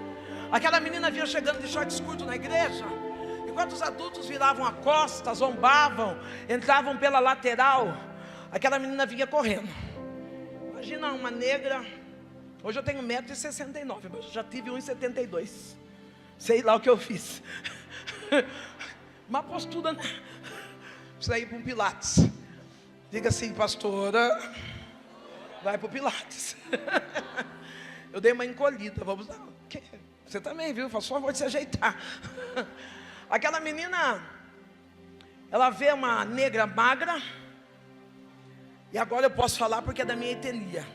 Aquela menina vinha chegando de shorts curtos na igreja. Enquanto os adultos viravam a costa, zombavam, entravam pela lateral, aquela menina vinha correndo. Imagina uma negra. Hoje eu tenho 1,69 m, mas já tive 1,72 m. Sei lá o que eu fiz. Uma postura, né? Precisa ir para um Pilates. Diga assim, pastora, vai para o Pilates. Eu dei uma encolhida. Vamos dar. Você também, viu? Faz favor de se ajeitar. Aquela menina, ela vê uma negra magra, e agora eu posso falar porque é da minha etnia,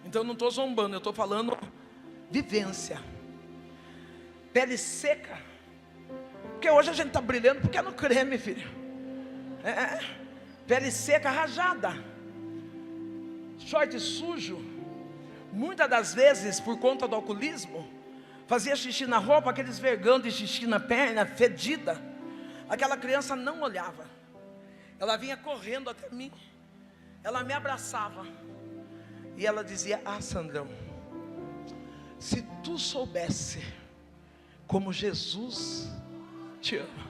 então eu não estou zombando, eu estou falando vivência. Pele seca, porque hoje a gente está brilhando porque é no creme, filho. Pele seca, rajada, short sujo, muitas das vezes por conta do alcoolismo. Fazia xixi na roupa, aqueles vergão de xixi na perna, fedida. Aquela criança não olhava. Ela vinha correndo até mim. Ela me abraçava. E ela dizia, Sandrão, se tu soubesse como Jesus te ama.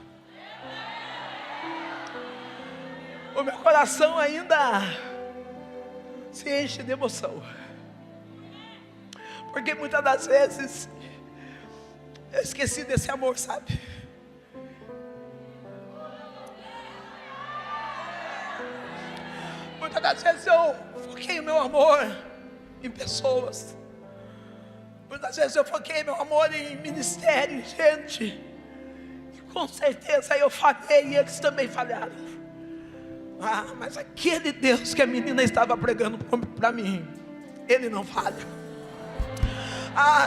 O meu coração ainda se enche de emoção. Porque muitas das vezes eu esqueci desse amor, sabe? Muitas das vezes eu foquei o meu amor em pessoas. Muitas vezes eu foquei meu amor em ministério, gente. E com certeza eu falhei e eles também falharam. Mas aquele Deus que a menina estava pregando para mim, Ele não falha.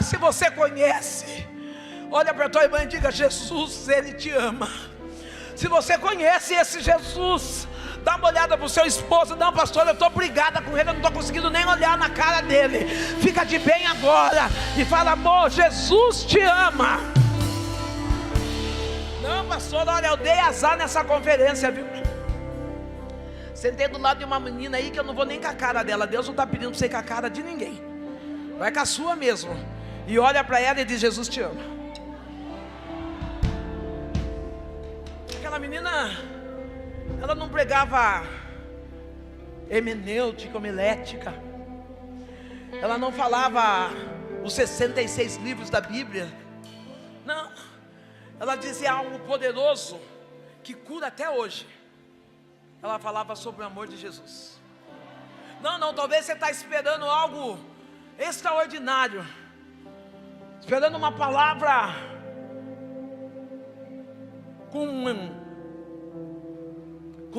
Se você conhece, olha para a tua irmã e diga, Jesus, Ele te ama. Se você conhece esse Jesus, dá uma olhada para o seu esposo. Não, pastor, eu estou brigada com ele, eu não estou conseguindo nem olhar na cara dele. Fica de bem agora e fala, amor, Jesus te ama. Não, pastor, olha, eu dei azar nessa conferência, viu? Sentei do lado de uma menina aí que eu não vou nem com a cara dela. Deus não está pedindo para você ir com a cara de ninguém, vai com a sua mesmo. E olha para ela e diz, Jesus te ama. Aquela menina, ela não pregava hermenêutica, homilética. Ela não falava os 66 livros da Bíblia. Não, ela dizia algo poderoso que cura até hoje, ela falava sobre o amor de Jesus. Não, talvez você está esperando algo extraordinário, esperando uma palavra com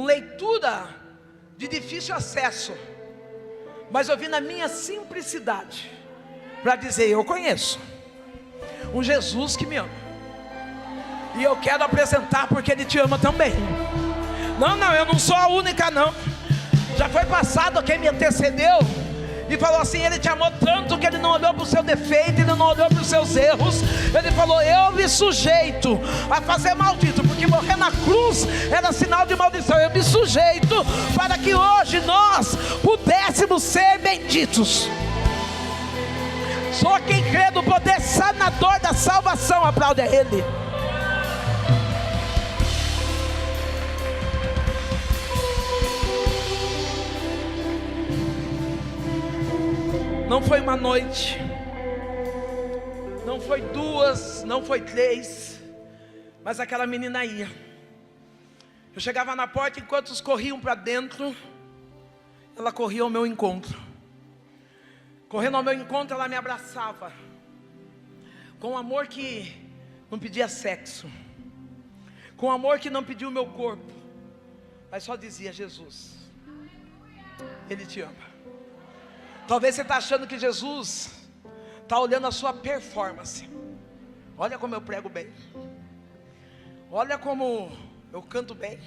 leitura de difícil acesso, mas eu vim na minha simplicidade para dizer: eu conheço um Jesus que me ama, e eu quero apresentar porque Ele te ama também. Não, eu não sou a única não. Já foi passado quem me antecedeu e falou assim: Ele te amou tanto que Ele não olhou para o seu defeito, Ele não olhou para os seus erros. Ele falou: eu me sujeito a fazer maldito, porque morrer na cruz era sinal de maldição. Eu me sujeito para que hoje nós pudéssemos ser benditos. Só quem crê no poder sanador da salvação, aplaude a Ele. Não foi uma noite, não foi duas, não foi três, mas aquela menina ia. Eu chegava na porta, enquanto os corriam para dentro, ela corria ao meu encontro. Correndo ao meu encontro, ela me abraçava, com um amor que não pedia sexo, com um amor que não pediu o meu corpo, mas só dizia: Jesus, Ele te ama. Talvez você está achando que Jesus está olhando a sua performance. Olha como eu prego bem, olha como eu canto bem.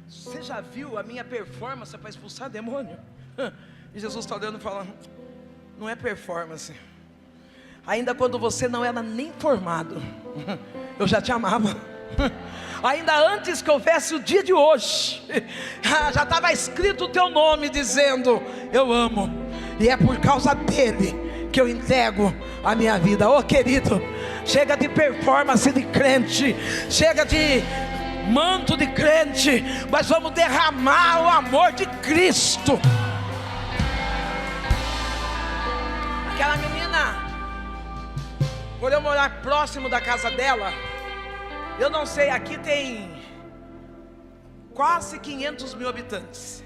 Você já viu a minha performance para expulsar demônio? E Jesus está olhando e falando: não é performance. Ainda quando você não era nem formado, eu já te amava. Ainda antes que houvesse o dia de hoje, já estava escrito o teu nome dizendo: eu amo. E é por causa dele que eu entrego a minha vida. Oh querido, chega de performance de crente, chega de manto de crente, mas vamos derramar o amor de Cristo. Aquela menina, por eu morar próximo da casa dela, eu não sei, aqui tem quase 500 mil habitantes.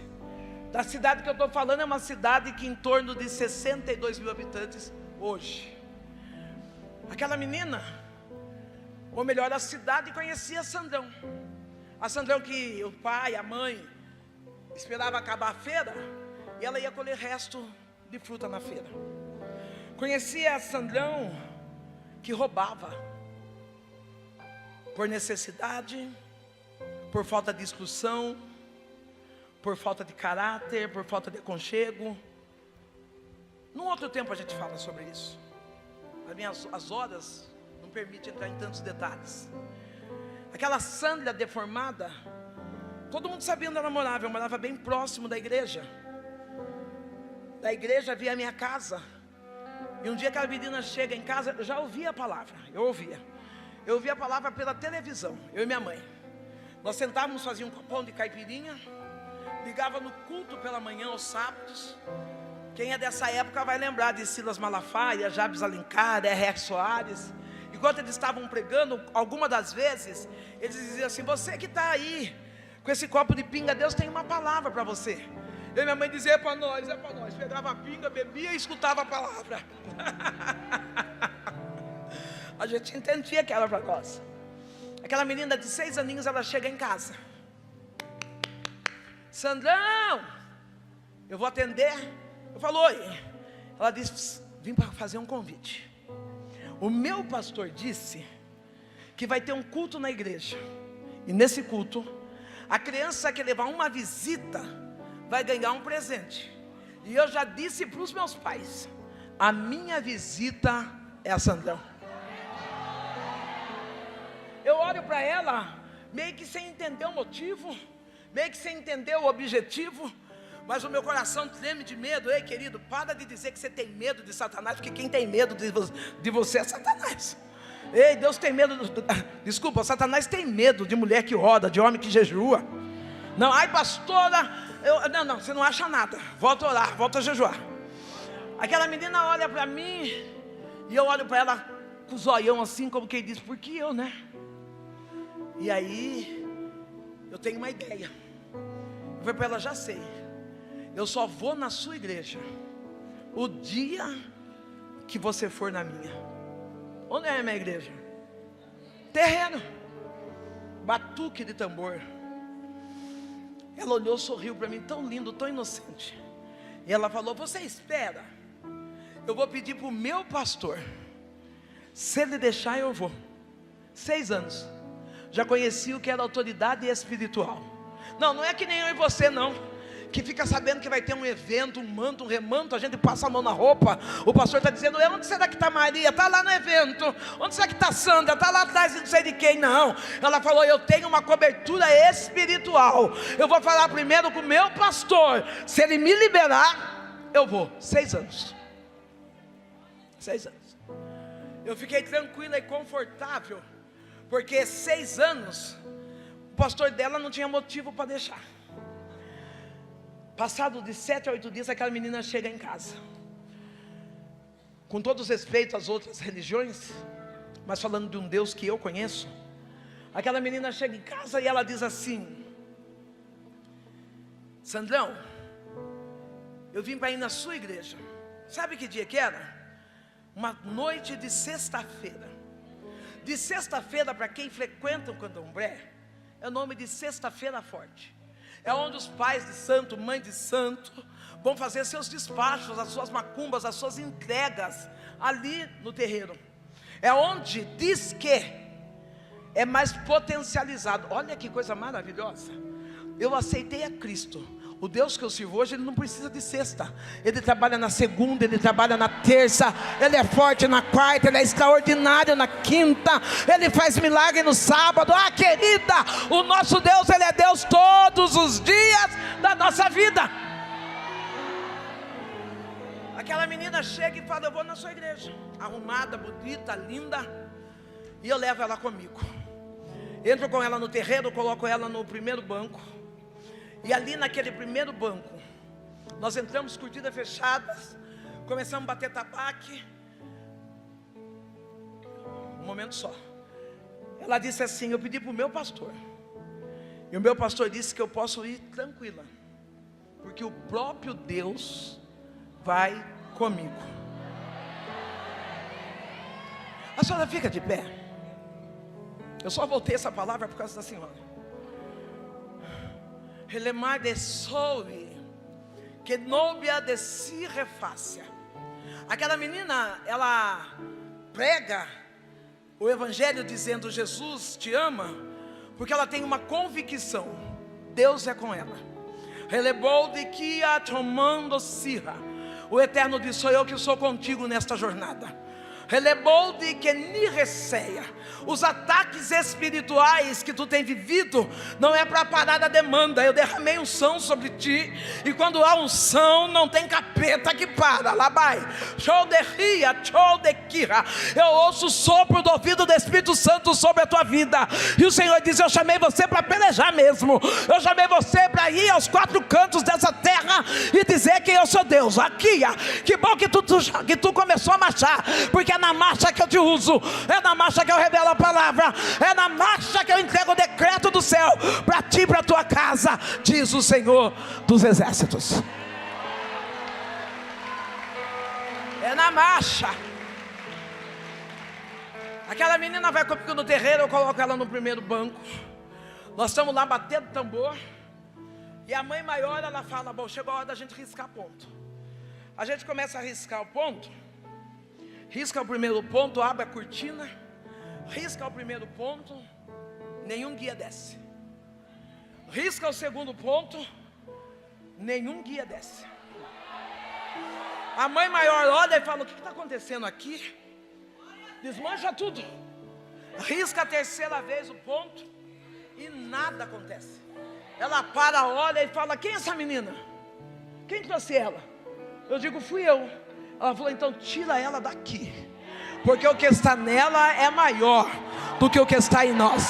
Da cidade que eu estou falando é uma cidade que em torno de 62 mil habitantes hoje. Aquela menina, ou melhor, a cidade conhecia Sandrão. A Sandrão que o pai, a mãe esperava acabar a feira e ela ia colher resto de fruta na feira. Conhecia a Sandrão que roubava por necessidade, por falta de instrução, por falta de caráter, por falta de aconchego. Num outro tempo a gente fala sobre isso. As horas não permitem entrar em tantos detalhes. Aquela Sandra deformada, todo mundo sabia onde ela morava. Eu morava bem próximo da igreja. Da igreja havia a minha casa. E um dia aquela menina chega em casa, eu já ouvia a palavra. Eu ouvia a palavra pela televisão, eu e minha mãe. Nós sentávamos, fazíamos um pão de caipirinha, ligava no culto pela manhã aos sábados. Quem é dessa época vai lembrar de Silas Malafaia, Jabes Alencar, R.R. Soares. Enquanto eles estavam pregando, algumas das vezes eles diziam assim: você que está aí com esse copo de pinga, Deus tem uma palavra para você. E minha mãe dizia: é para nós. Pegava a pinga, bebia e escutava a palavra. A gente entendia que era para nós. Aquela menina de 6 aninhos, ela chega em casa: Sandrão, eu vou atender. Eu falo: oi. Ela disse: vim para fazer um convite. O meu pastor disse que vai ter um culto na igreja, e nesse culto, a criança que levar uma visita vai ganhar um presente. E eu já disse para os meus pais: a minha visita é a Sandrão. Eu olho para ela, meio que sem entender o motivo, meio que sem entender o objetivo, mas o meu coração treme de medo. Ei querido, para de dizer que você tem medo de Satanás, porque quem tem medo de você é Satanás. Ei, Deus tem medo, desculpa, Satanás tem medo de mulher que ora, de homem que jejua. Não, ai pastora, não, você não acha nada, volta a orar, volta a jejuar. Aquela menina olha para mim, e eu olho para ela com o zoião assim, como quem diz: por que eu, né? E aí, eu tenho uma ideia. Eu falei para ela, já sei, eu só vou na sua igreja o dia que você for na minha. Onde é a minha igreja? Terreno, batuque de tambor. Ela olhou, sorriu para mim, tão lindo, tão inocente. E ela falou, você espera, eu vou pedir para o meu pastor, se ele deixar eu vou. 6 anos, já conheci o que era autoridade espiritual. Não é que nem eu e você não, que fica sabendo que vai ter um evento, um manto, um remanto, a gente passa a mão na roupa, o pastor está dizendo, onde será que está Maria? Está lá no evento. Onde será que está Sandra? Está lá atrás de não sei de quem. Não, ela falou, eu tenho uma cobertura espiritual, eu vou falar primeiro com o meu pastor, se ele me liberar, eu vou. 6 anos. 6 anos. Eu fiquei tranquila e confortável, porque 6 anos, o pastor dela não tinha motivo para deixar. Passado de 7 a 8 dias, aquela menina chega em casa, com todos os respeitos às outras religiões, mas falando de um Deus que eu conheço. Aquela menina chega em casa e ela diz assim, Sandrão, eu vim para ir na sua igreja. Sabe que dia que era? Uma noite de sexta-feira. De sexta-feira, para quem frequenta o candomblé, é o nome de sexta-feira forte. É onde os pais de santo, mãe de santo, vão fazer seus despachos, as suas macumbas, as suas entregas, ali no terreiro. É onde diz que é mais potencializado. Olha que coisa maravilhosa. Eu aceitei a Cristo. O Deus que eu sirvo hoje, Ele não precisa de sexta. Ele trabalha na segunda, Ele trabalha na terça, Ele é forte na quarta, Ele é extraordinário na quinta, Ele faz milagre no sábado. Ah, querida, o nosso Deus, Ele é Deus todos os dias da nossa vida. Aquela menina chega e fala, eu vou na sua igreja, arrumada, bonita, linda, e eu levo ela comigo. Entro com ela no terreiro, coloco ela no primeiro banco. E ali naquele primeiro banco, nós entramos, cortinas fechadas, começamos a bater tabaque. Um momento só. Ela disse assim, eu pedi para o meu pastor, e o meu pastor disse que eu posso ir tranquila, porque o próprio Deus vai comigo. A senhora fica de pé. Eu só voltei essa palavra por causa da senhora. Relemar de soube que nóbia de si refácia. Aquela menina, ela prega o evangelho dizendo Jesus te ama, porque ela tem uma convicção, Deus é com ela. Relebou de que a tomando sirra. O Eterno diz, sou eu que sou contigo nesta jornada. Relebou de que ni receia. Os ataques espirituais que tu tem vivido não é para parar a demanda. Eu derramei unção sobre ti, e quando há unção não tem capeta que para. Lá vai, show de ria, show de quira. Eu ouço o sopro do ouvido do Espírito Santo sobre a tua vida, e o Senhor diz, eu chamei você para pelejar mesmo. Eu chamei você para ir aos 4 cantos dessa terra e dizer que eu sou Deus. Aqui, que bom que tu começou a marchar, porque é na marcha que eu te uso, é na marcha que eu revelo a palavra, é na marcha que eu entrego o decreto do céu para ti e para a tua casa, diz o Senhor dos exércitos. É na marcha. Aquela menina vai comigo no terreiro, eu coloco ela no primeiro banco. Nós estamos lá batendo tambor, e a mãe maior, ela fala, bom, chegou a hora da gente riscar ponto. A gente começa a riscar o ponto. Risca o primeiro ponto, abre a cortina, risca o primeiro ponto, nenhum guia desce. Risca o segundo ponto, nenhum guia desce. A mãe maior olha e fala, o que está acontecendo aqui? Desmancha tudo. Risca a terceira vez o ponto e nada acontece. Ela para, olha e fala, quem é essa menina? Quem trouxe ela? Eu digo, fui eu. Ela falou, então tira ela daqui, porque o que está nela é maior do que o que está em nós.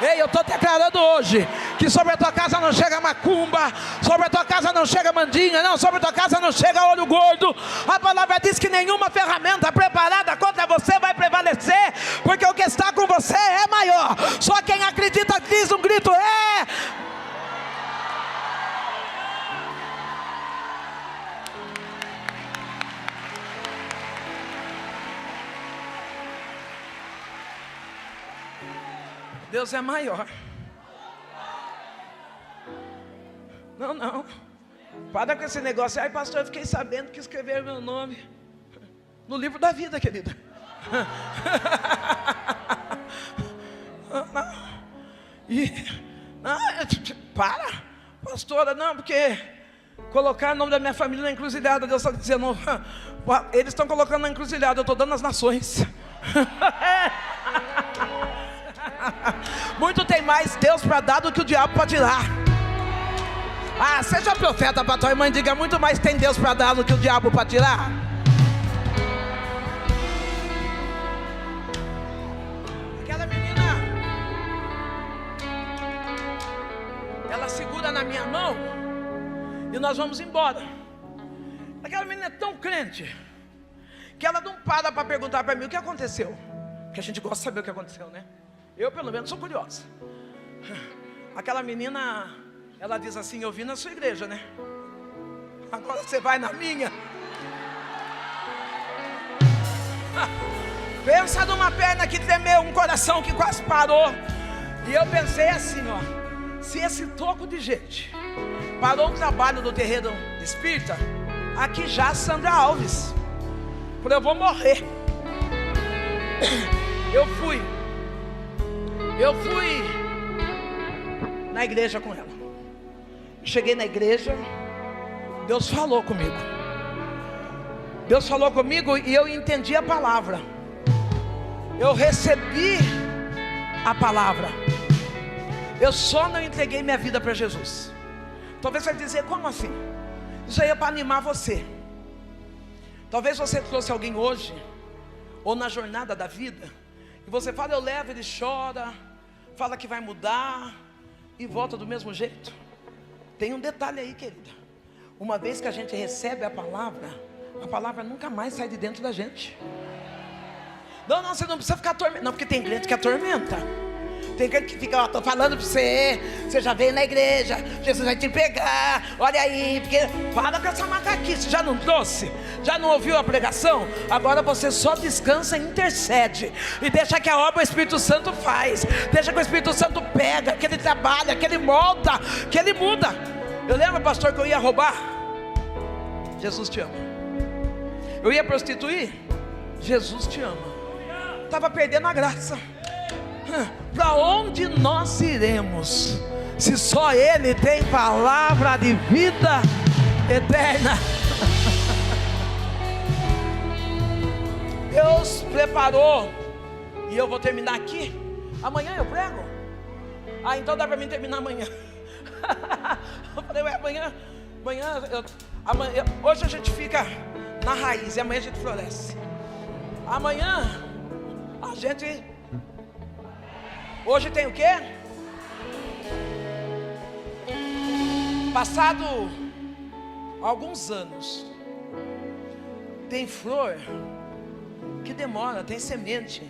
Ei, eu estou declarando hoje que sobre a tua casa não chega macumba, sobre a tua casa não chega mandinga, não, sobre a tua casa não chega olho gordo. A palavra diz que nenhuma ferramenta preparada contra você vai prevalecer, porque o que está com você é maior. Só quem acredita diz um grito, é Deus é maior. Não. Para com esse negócio. Ai, pastor, eu fiquei sabendo que escreveram meu nome no livro da vida, querida. Para, pastora, não, porque colocar o nome da minha família na encruzilhada. Deus está dizendo, eles estão colocando na encruzilhada, eu estou dando as nações. Muito tem mais Deus para dar do que o diabo para tirar. Seja profeta para tua irmã e diga: muito mais tem Deus para dar do que o diabo para tirar. Aquela menina, ela segura na minha mão e nós vamos embora. Aquela menina é tão crente que ela não para perguntar para mim o que aconteceu, porque a gente gosta de saber o que aconteceu, né? Eu pelo menos sou curiosa. Aquela menina, ela diz assim: eu vim na sua igreja, né? Agora você vai na minha. Pensa numa perna que tremeu, um coração que quase parou. E eu pensei assim, se esse toco de gente parou um trabalho do terreiro espírita, aqui já Sandra Alves, eu vou morrer. Eu fui na igreja com ela. Cheguei na igreja, Deus falou comigo. E eu entendi a palavra. Eu recebi a palavra. Eu só não entreguei minha vida para Jesus. Talvez você vai dizer: como assim? Isso aí é para animar você. Talvez você trouxe alguém hoje, ou na jornada da vida, e você fala: eu levo, ele chora, fala que vai mudar, e volta do mesmo jeito. Tem um detalhe aí, querida. Uma vez que a gente recebe a palavra nunca mais sai de dentro da gente. Não, você não precisa ficar atormentado. Não, porque tem crente que atormenta. Tem crente que fica: tô falando pra você, você já veio na igreja, Jesus vai te pegar, olha aí, porque para com essa macaquice. Já não trouxe? Já não ouviu a pregação? Agora você só descansa e intercede, e deixa que a obra o Espírito Santo faz. Deixa que o Espírito Santo pega, que ele trabalha, que ele molda, que ele muda. Eu lembro, pastor, que eu ia roubar. Jesus te ama. Eu ia prostituir. Jesus te ama. Estava perdendo a graça. Para onde nós iremos, se só Ele tem palavra de vida eterna? Deus preparou. E eu vou terminar aqui. Amanhã eu prego? Então dá para mim terminar amanhã. Eu falei: amanhã hoje a gente fica na raiz, e amanhã a gente floresce. Amanhã a gente... Hoje tem o quê? Passado alguns anos, tem flor que demora, tem semente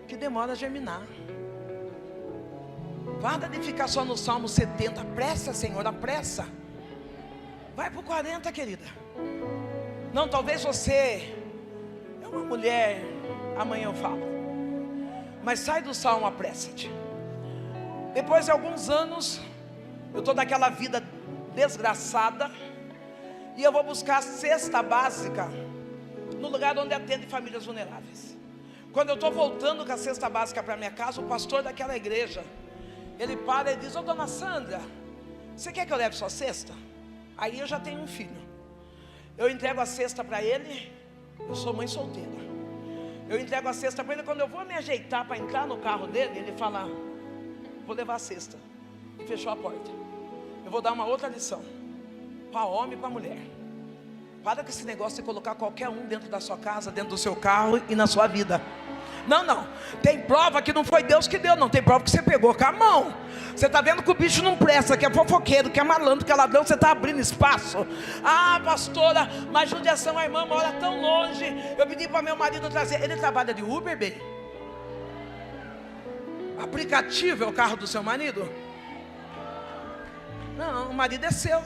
que demora a germinar. Para de ficar só no Salmo 70. Apressa, Senhor, apressa. Vai para o 40, querida. Não, talvez você é uma mulher, amanhã eu falo, mas sai do Salmo, apressa-te. Depois de alguns anos, eu estou naquela vida desgraçada, e eu vou buscar a cesta básica no lugar onde atende famílias vulneráveis. Quando eu estou voltando com a cesta básica para minha casa, o pastor daquela igreja, ele para e diz: ô dona Sandra, você quer que eu leve sua cesta? Aí eu já tenho um filho. Eu entrego a cesta para ele. Eu sou mãe solteira. Eu entrego a cesta para ele. Quando eu vou me ajeitar para entrar no carro dele, ele fala: vou levar a cesta. E fechou a porta. Eu vou dar uma outra lição para homem e para mulher. Para com esse negócio de colocar qualquer um dentro da sua casa, dentro do seu carro e na sua vida. Não, tem prova que não foi Deus que deu. Não, tem prova que você pegou com a mão. Você está vendo que o bicho não presta, que é fofoqueiro, que é malandro, que é ladrão. Você está abrindo espaço. Ah, pastora, mas judiação, a irmã mora tão longe. Eu pedi para meu marido trazer. Ele trabalha de Uber, bem? Aplicativo é o carro do seu marido? Não, o marido é seu.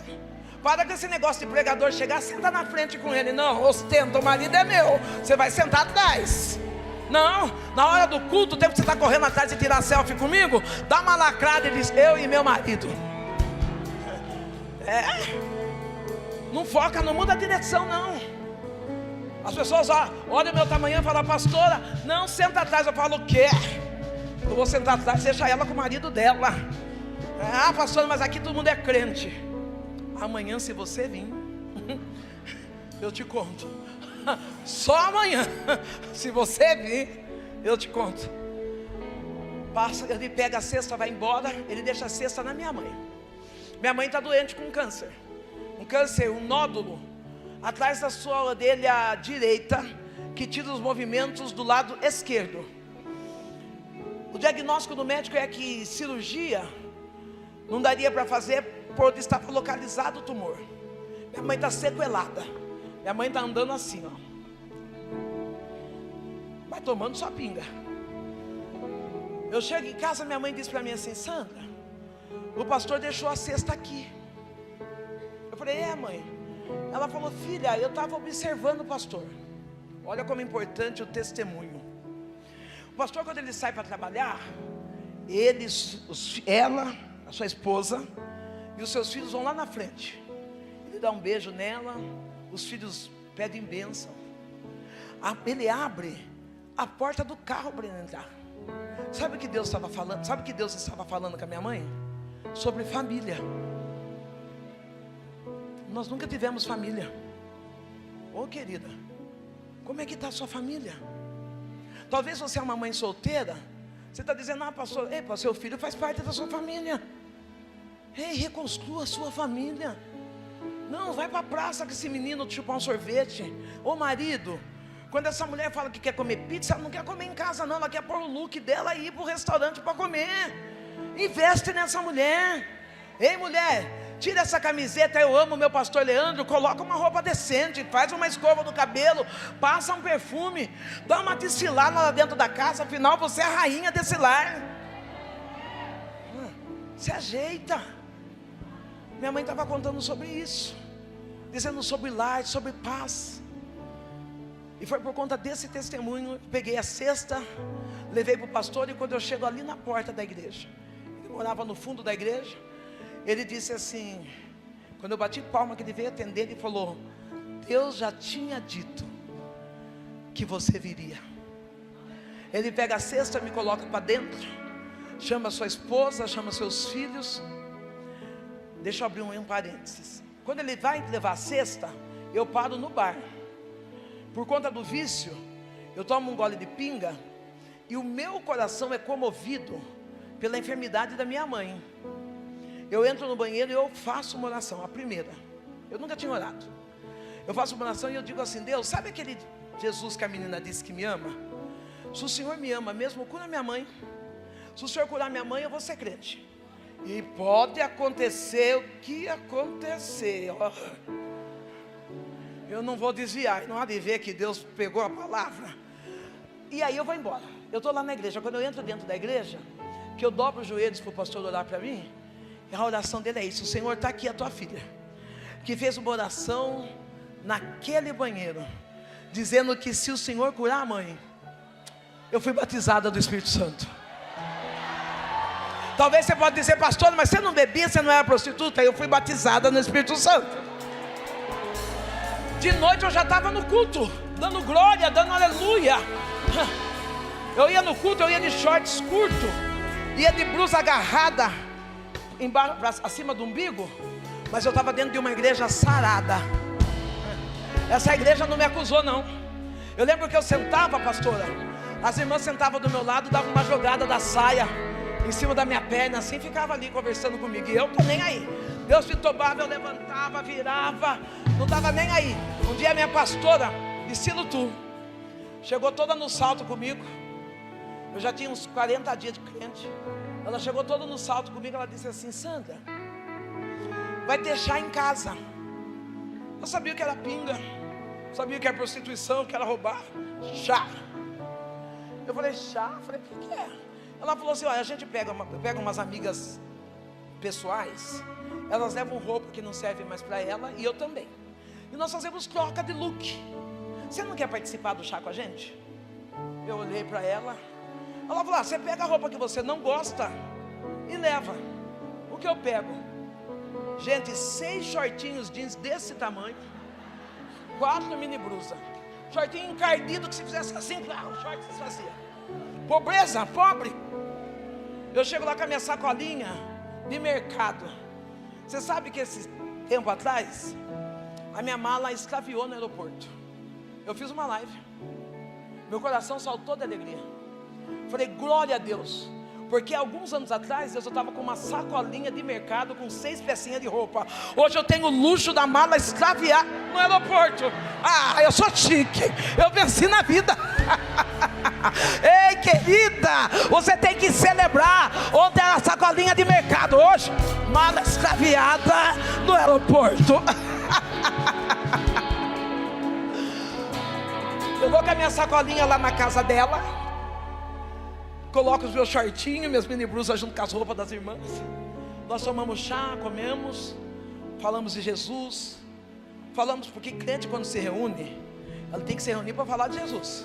Para com esse negócio de pregador chegar, senta na frente com ele. Não, ostenta, o marido é meu. Você vai sentar atrás. Não, na hora do culto, o tempo que você está correndo atrás de tirar selfie comigo, dá uma lacrada e diz: eu e meu marido. Não foca, não muda a direção não. As pessoas olham o meu tamanho e falam: pastora, não, senta atrás. Eu falo: o quê? Eu vou sentar atrás, deixa ela com o marido dela. Ah, pastora, mas aqui todo mundo é crente. Amanhã, se você vir, eu te conto. Só amanhã, se você vir, eu te conto. Passa, ele pega a cesta, vai embora. Ele deixa a cesta na minha mãe. Minha mãe está doente com câncer. Um câncer, um nódulo atrás da sua orelha direita, que tira os movimentos do lado esquerdo. O diagnóstico do médico é que cirurgia não daria para fazer, por onde estava localizado o tumor. Minha mãe está sequelada. Minha mãe está andando assim, ó. Vai tomando sua pinga. Eu chego em casa, minha mãe diz para mim assim: Sandra, o pastor deixou a cesta aqui. Eu falei: mãe. Ela falou: filha, eu estava observando o pastor. Olha como é importante o testemunho. O pastor, quando ele sai para trabalhar, ela, a sua esposa e os seus filhos vão lá na frente. Ele dá um beijo nela, os filhos pedem bênção. Ele abre a porta do carro para ele entrar. Sabe o que Deus estava falando? Sabe o que Deus estava falando com a minha mãe? Sobre família. Nós nunca tivemos família. Ô querida, como é que está a sua família? Talvez você é uma mãe solteira. Você está dizendo: pastor, seu filho faz parte da sua família. Reconstrua a sua família. Não, vai para a praça com esse menino chupar um sorvete. Ô marido, quando essa mulher fala que quer comer pizza, ela não quer comer em casa não. Ela quer pôr o look dela e ir para o restaurante para comer. Investe nessa mulher. Ei mulher, tira essa camiseta, eu amo meu pastor Leandro, coloca uma roupa decente, faz uma escova do cabelo, passa um perfume, dá uma desfilada lá dentro da casa, afinal você é a rainha desse lar. Se ajeita. Minha mãe estava contando sobre isso, dizendo sobre lar, sobre paz. E foi por conta desse testemunho, peguei a cesta, levei para o pastor. E quando eu chego ali na porta da igreja, ele morava no fundo da igreja, ele disse assim, quando eu bati palma que ele veio atender, ele falou: Deus já tinha dito que você viria. Ele pega a cesta, me coloca para dentro, chama sua esposa, chama seus filhos. Deixa eu abrir um parênteses. Quando ele vai levar a cesta, eu paro no bar. Por conta do vício, eu tomo um gole de pinga, e o meu coração é comovido pela enfermidade da minha mãe. Eu entro no banheiro e eu faço uma oração, a primeira. Eu nunca tinha orado. Eu faço uma oração e eu digo assim: Deus, sabe aquele Jesus que a menina disse que me ama? Se o Senhor me ama mesmo, cura minha mãe. Se o Senhor curar minha mãe, eu vou ser crente. E pode acontecer o que acontecer, ó. Eu não vou desviar, não há de ver que Deus pegou a palavra. E aí eu vou embora. Eu estou lá na igreja. Quando eu entro dentro da igreja, que eu dobro os joelhos para o pastor orar para mim, a oração dele é isso: o Senhor, está aqui a tua filha, que fez uma oração naquele banheiro, dizendo que se o Senhor curar a mãe, eu fui batizada do Espírito Santo. Talvez você pode dizer: pastor, mas você não bebia, você não era prostituta? Eu fui batizada no Espírito Santo. De noite eu já estava no culto, dando glória, dando aleluia. Eu ia no culto, eu ia de shorts curto, ia de blusa agarrada embaixo, acima do umbigo, mas eu estava dentro de uma igreja sarada. Essa igreja não me acusou não. Eu lembro que eu sentava, pastora, as irmãs sentavam do meu lado, davam uma jogada da saia em cima da minha perna, assim, ficava ali conversando comigo, e eu tô nem aí. Deus me tomava, eu levantava, virava, não estava nem aí. Um dia minha pastora, estilo tu, chegou toda no salto comigo. Eu já tinha uns 40 dias de crente. Ela chegou toda no salto comigo. Ela disse assim: Sandra, vai ter chá em casa. Eu sabia o que era pinga, sabia o que era prostituição, que era roubar. Chá. Eu falei: chá? Eu falei: o que é? Ela falou assim: olha, a gente pega umas amigas pessoais, elas levam roupa que não serve mais para ela, e eu também, e nós fazemos troca de look. Você não quer participar do chá com a gente? Eu olhei para ela. Ela falou: você pega a roupa que você não gosta e leva. O que eu pego? Gente, 6 shortinhos jeans desse tamanho, 4 mini blusa, shortinho encardido que se fizesse assim, o short se fazia. Pobreza, pobre. Eu chego lá com a minha sacolinha de mercado. Você sabe que esse tempo atrás a minha mala escraviou no aeroporto. Eu fiz uma live, meu coração saltou de alegria. Falei: glória a Deus, porque alguns anos atrás eu estava com uma sacolinha de mercado com 6 pecinhas de roupa. Hoje eu tenho o luxo da mala escraviar no aeroporto. Ah, eu sou chique, eu venci na vida. Ei, querida, você tem que celebrar. Ontem era sacolinha de mercado, hoje mala escraviada no aeroporto. Eu vou com a minha sacolinha lá na casa dela, coloco os meus shortinhos, minhas mini blusas junto com as roupas das irmãs. Nós tomamos chá, comemos, falamos de Jesus. Falamos porque crente, quando se reúne, ela tem que se reunir para falar de Jesus.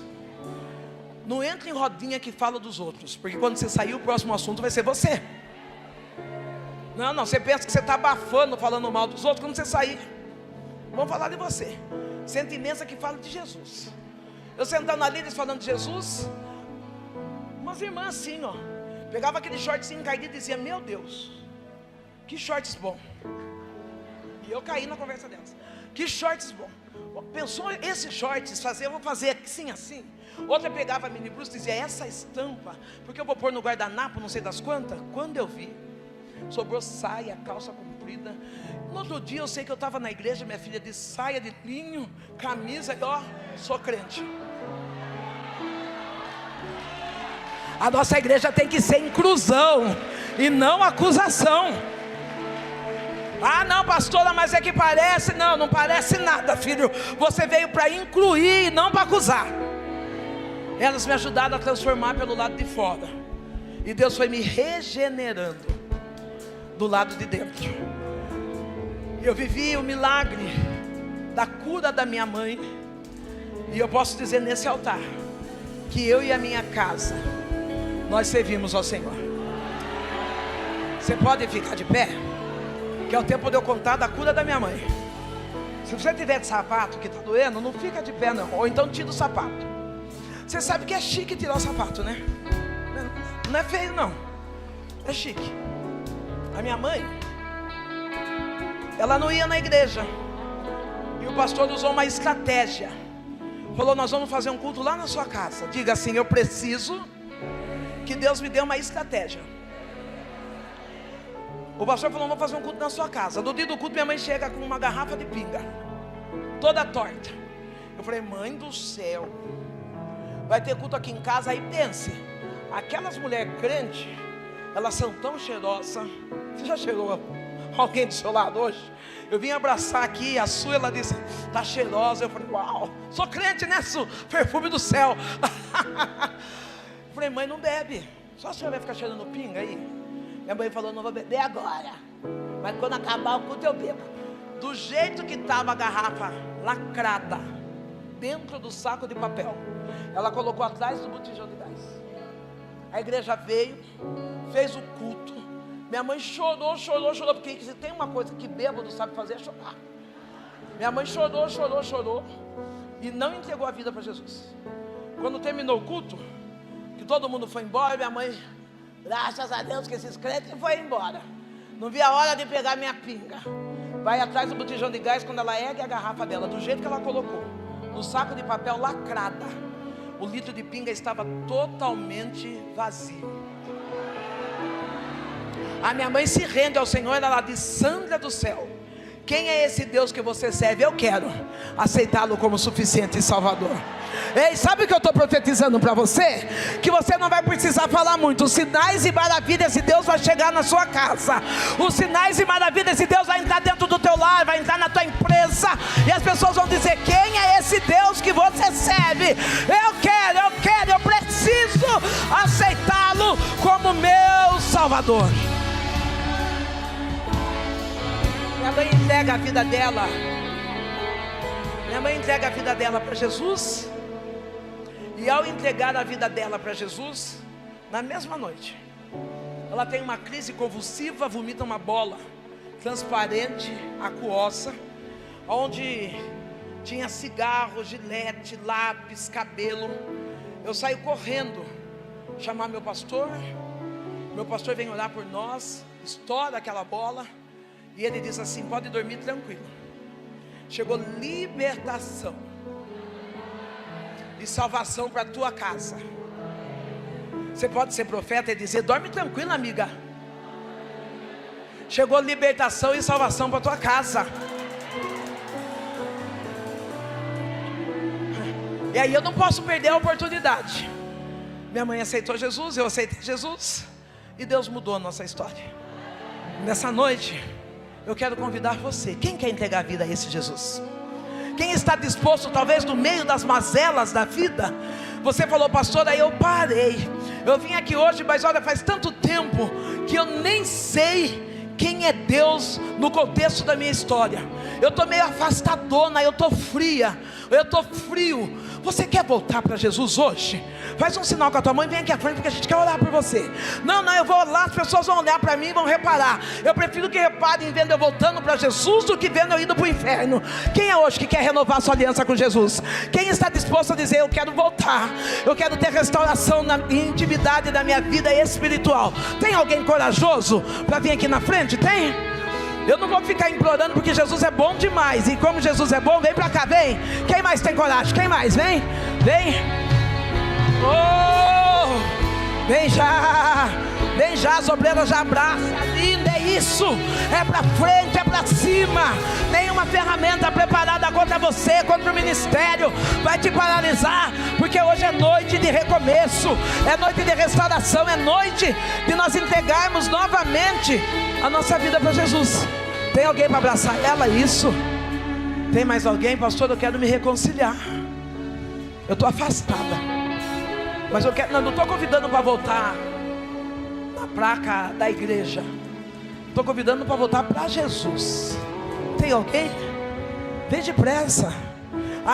Não entra em rodinha que fala dos outros, porque quando você sair, o próximo assunto vai ser você. Não, você pensa que você está abafando, falando mal dos outros. Quando você sair, vamos falar de você. Sentimento que fala de Jesus. Eu sentando ali, eles falando de Jesus. Umas irmãs assim, ó, pegava aquele shortzinho encardido e dizia: meu Deus, que shorts bom. E eu caí na conversa delas. Que shorts bom. Pensou esses shorts, eu vou fazer assim, assim. Outra pegava a mini blusa e dizia: essa estampa, porque eu vou pôr no guardanapo, não sei das quantas. Quando eu vi, sobrou saia, calça comprida. No outro dia eu sei que eu estava na igreja, minha filha de saia de linho, camisa, e ó, sou crente. A nossa igreja tem que ser inclusão e não acusação. Ah, não, pastora, mas é que parece. Não, não parece nada, filho. Você veio para incluir e não para acusar. Elas me ajudaram a transformar pelo lado de fora, e Deus foi me regenerando do lado de dentro. Eu vivi o milagre da cura da minha mãe. E eu posso dizer nesse altar que eu e a minha casa, nós servimos ao Senhor. Você pode ficar de pé, que é o tempo de eu contar da cura da minha mãe. Se você tiver de sapato que está doendo, não fica de pé não. Ou então tira o sapato. Você sabe que é chique tirar o sapato, né? Não é feio não, é chique. A minha mãe, ela não ia na igreja, e o pastor usou uma estratégia. Falou: nós vamos fazer um culto lá na sua casa. Diga assim: eu preciso que Deus me dê uma estratégia. O pastor falou: vamos fazer um culto na sua casa. No dia do culto minha mãe chega com uma garrafa de pinga, toda torta. Eu falei: mãe do céu, vai ter culto aqui em casa. Aí pense, aquelas mulheres crentes, elas são tão cheirosas. Você já cheirou alguém do seu lado hoje? Eu vim abraçar aqui a sua, ela disse: está cheirosa. Eu falei: uau, sou crente, né? Perfume do céu. Eu falei: mãe, não bebe, só a senhora vai ficar cheirando pinga aí? Minha mãe falou: não vou beber agora, mas quando acabar o culto eu bebo. Do jeito que estava a garrafa lacrada dentro do saco de papel, ela colocou atrás do botijão de gás. A igreja veio, fez o culto. Minha mãe chorou, porque se tem uma coisa que bêbado sabe fazer, é chorar. Minha mãe chorou, e não entregou a vida para Jesus. Quando terminou o culto, que todo mundo foi embora, minha mãe, graças a Deus que esses crentes foram embora. Não vi a hora de pegar minha pinga. Vai atrás do botijão de gás, quando ela ergue a garrafa dela, do jeito que ela colocou, no saco de papel lacrada, o litro de pinga estava totalmente vazio. A minha mãe se rende ao Senhor. Ela diz: Sandra do céu, quem é esse Deus que você serve? Eu quero aceitá-lo como suficiente e salvador. Ei, sabe o que eu estou profetizando para você? Que você não vai precisar falar muito. Os sinais e maravilhas de Deus vai chegar na sua casa. Os sinais e maravilhas de Deus vai entrar dentro do teu lar, vai entrar na tua empresa, e as pessoas vão dizer: quem é esse Deus que você serve? Eu preciso aceitá-lo como meu salvador. Minha mãe entrega a vida dela. Minha mãe entrega a vida dela para Jesus. E ao entregar a vida dela para Jesus, na mesma noite, ela tem uma crise convulsiva, vomita uma bola transparente, aquosa, onde tinha cigarro, gilete, lápis, cabelo. Eu saio correndo, chamar meu pastor vem orar por nós, estoura aquela bola, e ele diz assim: pode dormir tranquilo. Chegou libertação e salvação para a tua casa. Você pode ser profeta e dizer: dorme tranquila, amiga. Chegou libertação e salvação para a tua casa. E aí eu não posso perder a oportunidade. Minha mãe aceitou Jesus, eu aceitei Jesus, e Deus mudou a nossa história. Nessa noite eu quero convidar você. Quem quer entregar a vida a esse Jesus? Quem está disposto, talvez no meio das mazelas da vida? Você falou: pastor, aí eu parei, eu vim aqui hoje, mas olha, faz tanto tempo que eu nem sei quem é Deus no contexto da minha história. Eu estou meio afastadona, eu estou fria, eu estou frio. Você quer voltar para Jesus hoje? Faz um sinal com a tua mãe, vem aqui à frente, porque a gente quer orar por você. Não, eu vou lá, as pessoas vão olhar para mim e vão reparar. Eu prefiro que reparem vendo eu voltando para Jesus do que vendo eu indo para o inferno. Quem é hoje que quer renovar sua aliança com Jesus? Quem está disposto a dizer: eu quero voltar, eu quero ter restauração na intimidade da minha vida espiritual? Tem alguém corajoso para vir aqui na frente? Tem? Eu não vou ficar implorando, porque Jesus é bom demais. E como Jesus é bom, vem pra cá, vem. Quem mais tem coragem? Quem mais? Vem, vem. Oh, vem já, as obreiras já abraçam. Linda, é isso. É pra frente, é pra cima. Nenhuma ferramenta preparada contra você, contra o ministério, vai te paralisar, porque hoje é noite de recomeço, é noite de restauração, é noite de nós entregarmos novamente a nossa vida para Jesus. Tem alguém para abraçar ela? Isso. Tem mais alguém? Pastor, eu quero me reconciliar. Eu estou afastada, mas eu quero, não estou convidando para voltar na placa da igreja. Estou convidando para voltar para Jesus. Tem alguém? Vem depressa.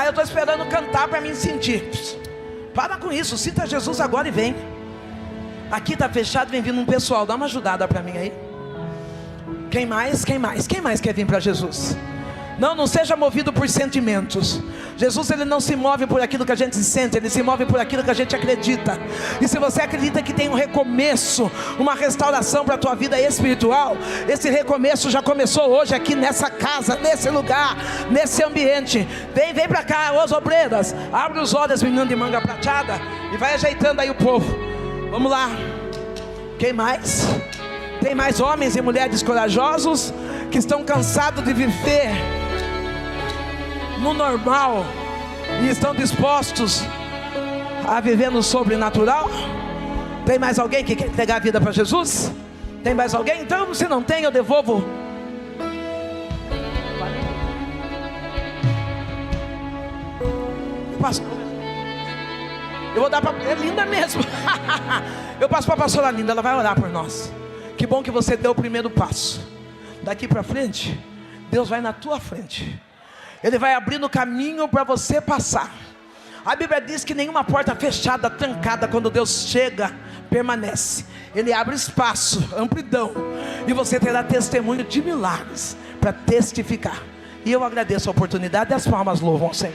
Eu estou esperando cantar para me sentir. Para com isso, cita Jesus agora e vem. Aqui está fechado, vem vindo um pessoal. Dá uma ajudada para mim aí. Quem mais? Quem mais? Quem mais quer vir para Jesus? Não seja movido por sentimentos. Jesus, ele não se move por aquilo que a gente sente, ele se move por aquilo que a gente acredita. E se você acredita que tem um recomeço, uma restauração para a tua vida espiritual, esse recomeço já começou hoje aqui nessa casa, nesse lugar, nesse ambiente. Vem para cá, os obreiras. Abre os olhos, menino de manga prateada, e vai ajeitando aí o povo. Vamos lá. Quem mais? Tem mais homens e mulheres corajosos que estão cansados de viver no normal e estão dispostos a viver no sobrenatural? Tem mais alguém que quer entregar a vida para Jesus? Tem mais alguém? Então, se não tem, eu devolvo. Pastor, eu vou dar para... É linda mesmo. Eu passo para a pastora Linda, ela vai orar por nós. Que bom que você deu o primeiro passo. Daqui para frente, Deus vai na tua frente. Ele vai abrindo o caminho para você passar. A Bíblia diz que nenhuma porta fechada, trancada, quando Deus chega, permanece. Ele abre espaço, amplidão, e você terá testemunho de milagres para testificar. E eu agradeço a oportunidade, e as palmas louvam ao Senhor.